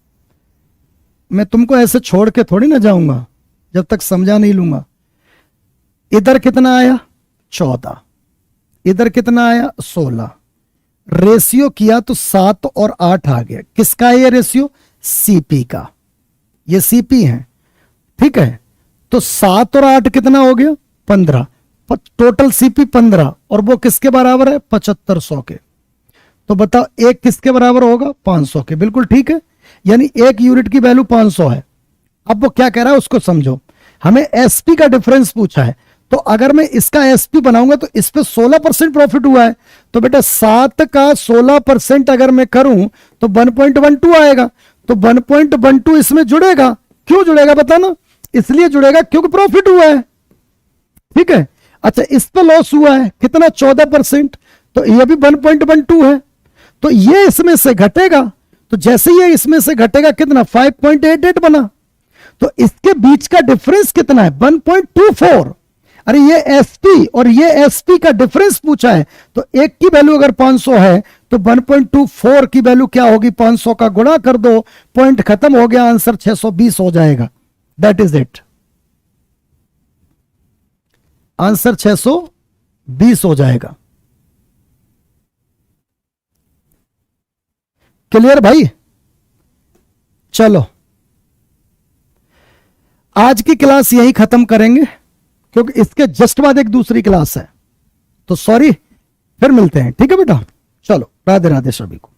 मैं तुमको ऐसे छोड़ के थोड़ी ना जाऊंगा जब तक समझा नहीं लूंगा। इधर कितना आया? 14। इधर कितना आया? 16। रेशियो किया तो 7 और 8 आ गया। किसका है ये रेशियो? सीपी का। ये सीपी है, ठीक है। तो 7 और 8 कितना हो गया? 15। टोटल सीपी 15, और वो किसके बराबर है? 7500 के। तो बताओ एक किसके बराबर होगा? 500 के। बिल्कुल ठीक है, यानी एक यूनिट की वैल्यू 500 है। अब वो क्या कह रहा है उसको समझो। हमें एसपी का डिफरेंस पूछा है, तो अगर मैं इसका एसपी बनाऊंगा तो इस पे 16% प्रॉफिट हुआ है, तो बेटा 7 का 16% अगर मैं करूं तो 1.12 आएगा। तो 1.12 इसमें जुड़ेगा। क्यों जुड़ेगा बताना? इसलिए जुड़ेगा क्योंकि प्रॉफिट हुआ है। ठीक है। अच्छा, इस पे लॉस हुआ है कितना? 14%, तो ये भी 1.12 है। तो ये इसमें से घटेगा, तो जैसे ये इसमें से घटेगा कितना? 5.88 बना। तो इसके बीच का डिफरेंस कितना है? 1.24। अरे ये एसपी और ये एसपी का डिफरेंस पूछा है, तो एक की वैल्यू अगर 500 है तो 1.24 की वैल्यू क्या होगी? 500 का गुणा कर दो, पॉइंट खत्म हो गया, आंसर 620 हो जाएगा। दैट इज इट, आंसर 620 हो जाएगा। क्लियर भाई? चलो आज की क्लास यही खत्म करेंगे, क्योंकि इसके जस्ट बाद एक दूसरी क्लास है, तो सॉरी, फिर मिलते हैं। ठीक है बेटा, चलो राधे राधे सभी को।